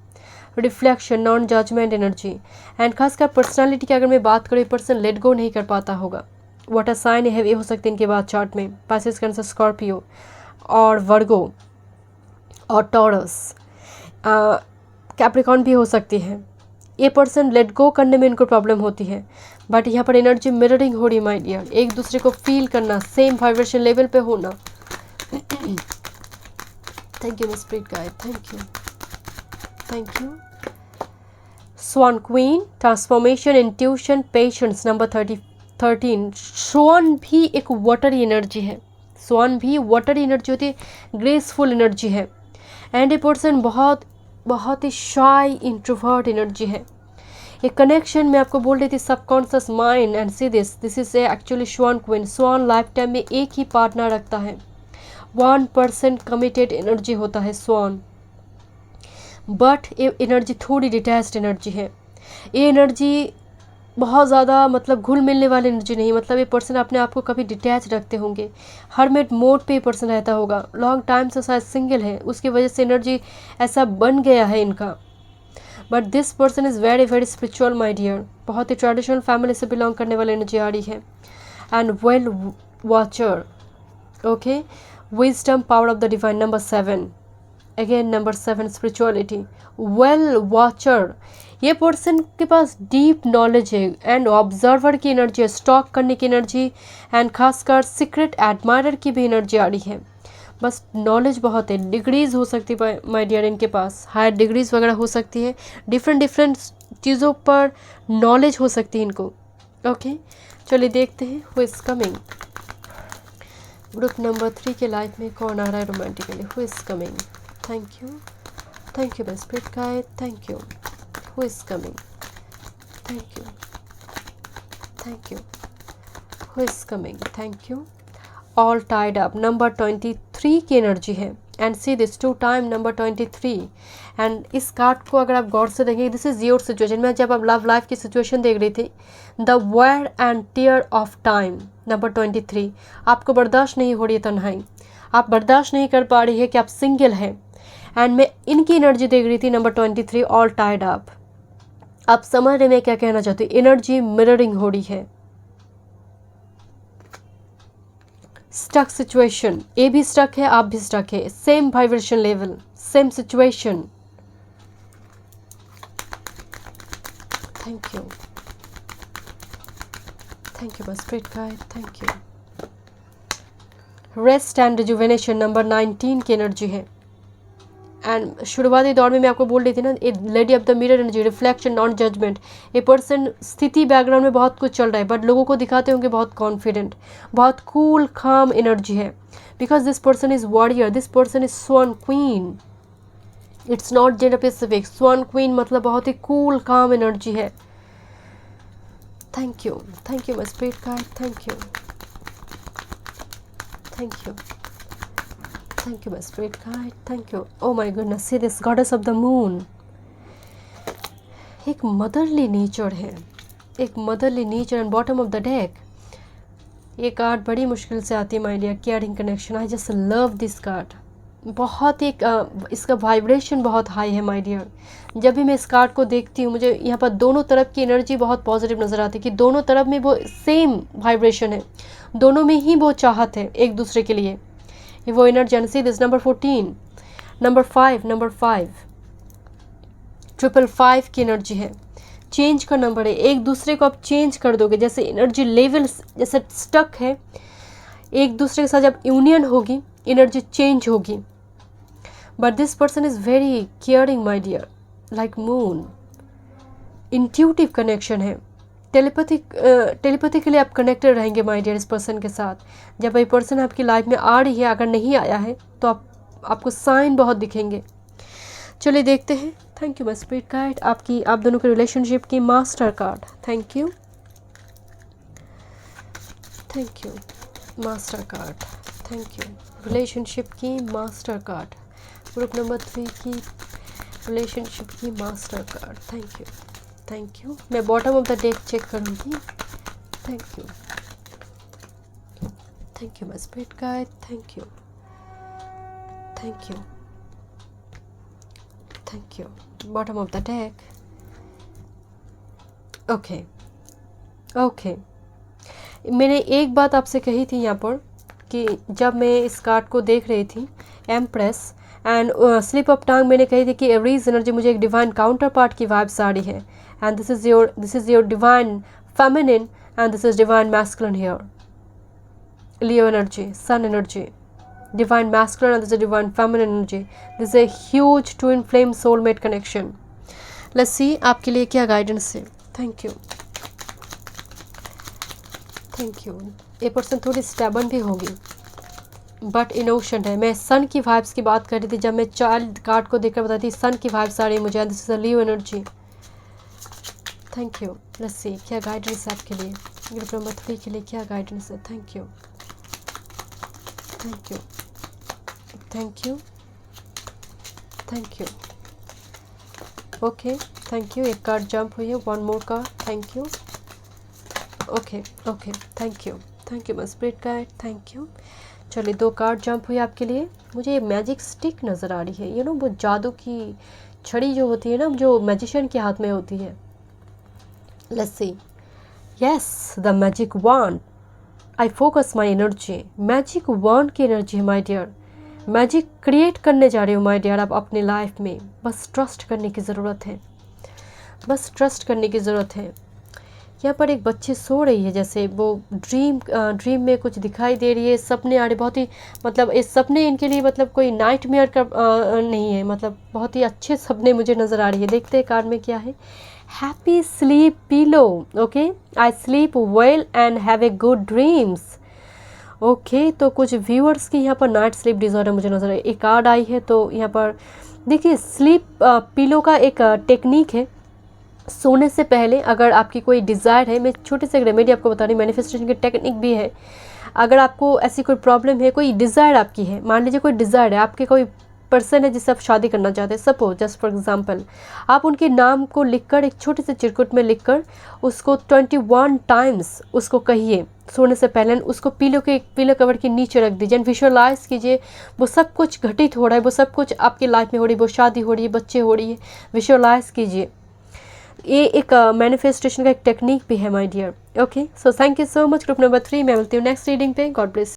reflection, non judgment energy. And खासकर पर्सनालिटी की अगर मैं बात करूँ, पर्सन लेट गो नहीं कर पाता होगा। वाटर साइन है, ये हो सकते हैं इनके बाद चार्ट में, पाइसेस, कैंसर, स्कॉर्पियो और वर्गो और टॉरस, कैप्रिकॉर्न भी हो सकती है। ये पर्सन लेट गो करने में इनको प्रॉब्लम होती है, बट यहाँ पर एनर्जी मिररिंग हो रही माय डियर, एक दूसरे को फील करना, सेम वाइब्रेशन लेवल पे होना। Thank you my spirit guide, thank you. Swan queen, transformation, intuition, patience, number 13। Swan भी एक वाटरी एनर्जी है, स्वान भी वाटरी एनर्जी होती है, ग्रेसफुल एनर्जी है। एंड ए पर्सन बहुत ही शाई इंट्रोवर्ट एनर्जी है। एक कनेक्शन मैं आपको बोल रही थी, subconscious mind, and see this is actually swan queen. Swan life time में एक ही पार्टनर रखता है, 1% कमिटेड एनर्जी होता है स्वान, बट ये एनर्जी थोड़ी डिटैच्ड एनर्जी है। ये एनर्जी बहुत ज़्यादा मतलब घुल मिलने वाली एनर्जी नहीं, मतलब ये पर्सन अपने आप को कभी डिटैच रखते होंगे, हरमेट मोड पे ये पर्सन रहता होगा, लॉन्ग टाइम से शायद सिंगल है, उसकी वजह से एनर्जी ऐसा बन गया है इनका। But this person is very very spiritual my dear, बहुत ही ट्रेडिशनल फैमिली से बिलोंग करने वाली एनर्जी आ रही है। And well watcher, okay, wisdom, power of the divine, number 7, again number 7, spirituality, well watcher. ये पर्सन के पास डीप नॉलेज है एंड ऑब्जर्वर की एनर्जी है, स्टॉक करने की एनर्जी, एंड खासकर सीक्रेट एडमायरर की भी एनर्जी आ रही है। बस नॉलेज बहुत है, डिग्रीज हो सकती है माय डियर इनके पास, हायर डिग्रीज वगैरह हो सकती है, डिफरेंट चीज़ों पर नॉलेज हो सकती है इनको। ओके, चलिए देखते हैं who is coming, group number 3 के लाइफ में कौन आ रहा है romantically, who is coming. Thank you my spirit guide, thank you. Who is coming? Thank you. Who is coming? Thank you. All tied up, number 23 की energy है, and see this 2 time number 23। And इस card को अगर आप गौर से देखेंगे, this is your situation. मैं जब आप लव लाइफ की सिचुएशन देख रही थी, the wear and tear of time, number 23। आपको बर्दाश्त नहीं हो रही है तन्हाई, आप बर्दाश्त नहीं कर पा रही है कि आप सिंगल हैं, एंड मैं इनकी एनर्जी देख रही थी, नंबर 23, ऑल टाइड अप। आप समझ रहे मैं क्या कहना चाहती हूँ, एनर्जी मिररिंग हो रही है। स्टक सिचुएशन, ये भी स्टक है, आप भी स्टक है, same vibration level, same situation. Thank you my spirit guide, thank you. Rest and rejuvenation, number 19 की एनर्जी है। एंड शुरुआती दौर में मैं आपको बोल रही थी ना, a lady of the mirror energy, reflection, non judgment. A person स्थिति बैकग्राउंड में बहुत कुछ चल रहा है, बट लोगों को दिखाते होंगे बहुत कॉन्फिडेंट, बहुत कूल काम एनर्जी है, because this person is warrior, this person is swan queen, it's not gender specific. Swan queen मतलब बहुत ही कूल काम एनर्जी है। Thank you my spirit guide, thank you my spirit guide, thank you. Oh my goodness, see this goddess of the moon, एक motherly nature है, एक motherly nature and bottom of the deck. ये card बड़ी मुश्किल से आती है my dear, caring connection, I just love this card. बहुत एक इसका वाइब्रेशन बहुत हाई है माय डियर। जब भी मैं इस कार्ड को देखती हूँ, मुझे यहाँ पर दोनों तरफ की एनर्जी बहुत पॉजिटिव नज़र आती है, कि दोनों तरफ में वो सेम वाइब्रेशन है, दोनों में ही वो चाहत है एक दूसरे के लिए, वो energy. C this number 14, number 5 555 की एनर्जी है, चेंज का नंबर है, एक दूसरे को आप चेंज कर दोगे, जैसे एनर्जी लेवल जैसे स्टक है, एक दूसरे के साथ जब यूनियन होगी एनर्जी चेंज होगी। But this person is very caring my dear, like moon. Intuitive connection है, टेलीपैथिकली आप कनेक्टेड रहेंगे माय डियर इस पर्सन के साथ। जब ये पर्सन आपकी लाइफ में आ रही है, अगर नहीं आया है तो आपको साइन बहुत दिखेंगे। चलिए देखते हैं। Thank you my spirit guide. आप दोनों के रिलेशनशिप की master card. Thank you, thank you master card. Thank you relationship की मास्टर कार्ड। ग्रुप नंबर 3 की रिलेशनशिप की master card. Thank you, thank you. मैं bottom of the deck check करूँगी। Thank you, thank you my spirit guide. Thank you, thank you, thank you. Bottom of the deck. Okay okay, मैंने एक बात आपसे कही थी यहाँ पर कि जब मैं इस कार्ड को देख रही थी, empress and slip of tongue, मैंने कही थी कि एरीज एनर्जी मुझे एक डिवाइन काउंटर पार्ट की वाइब्स आ रही है। And this is your divine feminine and this is divine masculine here. Leo energy, sun energy, divine masculine and this is divine feminine energy. This is a huge twin flame soulmate connection. Let's see आपके लिए क्या guidance है। Thank you, thank you. ये person थोड़ी स्टेबन भी होगी but इनोशन है। मैं सन की वाइब्स की बात कर रही थी जब मैं चाइल्ड कार्ड को देखकर बताती सन की वाइब्स आ रही है मुझे। This is a Leo energy. Thank you. Let's सी क्या गाइडेंस है आपके लिए। ग्रुप नंबर 3 के लिए क्या गाइडेंस है। Thank you, thank you, thank you, thank you. Okay, thank you. एक कार्ड जंप हुई है, one more card. Thank you. Okay okay, thank you, thank you my spirit guide. Thank you. चलिए 2 card jump हुई आपके लिए। मुझे magic stick नज़र आ रही है, यू नो वो जादू की छड़ी जो होती है ना, जो मैजिशियन के हाथ में होती है। Let's see. Yes, the magic wand. I focus my energy. Magic wand की एनर्जी है माई डियर। मैजिक क्रिएट करने जा रहे हो माय डियर आप अपने लाइफ में। बस ट्रस्ट करने की ज़रूरत है, बस ट्रस्ट करने की ज़रूरत है। यहाँ पर एक बच्ची सो रही है, जैसे वो ड्रीम में कुछ दिखाई दे रही है, सपने आ रहे, बहुत ही मतलब ये सपने इनके लिए मतलब कोई नाइटमेयर का नहीं है, मतलब बहुत ही अच्छे सपने मुझे नज़र आ रही है। देखते हैं कार्ड में क्या है। Happy sleep pillow. Okay, I sleep well and have a good dreams. Okay, तो कुछ व्यूअर्स की यहाँ पर नाइट स्लीप डिसऑर्डर मुझे नजर आई। एक कार्ड आई है तो यहाँ पर देखिए स्लीप पिलो का एक टेक्निक है। सोने से पहले अगर आपकी कोई डिज़ायर है, मैं छोटे से रेमेडी आपको बता रही हूँ, मैनिफेस्टेशन की टेक्निक भी है। अगर आपको ऐसी कोई प्रॉब्लम है, कोई डिज़ायर आपकी है, मान लीजिए कोई डिज़ायर है, आपके कोई पर्सन है जिससे आप शादी करना चाहते हैं, सपोज जस्ट फॉर एग्जांपल, आप उनके नाम को लिखकर एक छोटे से चिरकुट में लिखकर उसको 21 टाइम्स उसको कहिए सोने से पहले। उसको पिलो कवर के नीचे रख दीजिए एंड विजुअलाइज कीजिए वो सब कुछ घटित हो रहा है, वो सब कुछ आपकी लाइफ में हो रही है, वो शादी हो रही है, बच्चे हो रही है, विजुअलाइज कीजिए। ये एक मैनिफेस्टेशन का एक टेक्निक भी है my dear. Okay, so thank you so much. Group number 3 मैं मिलती हूँ नेक्स्ट रीडिंग पे। God bless.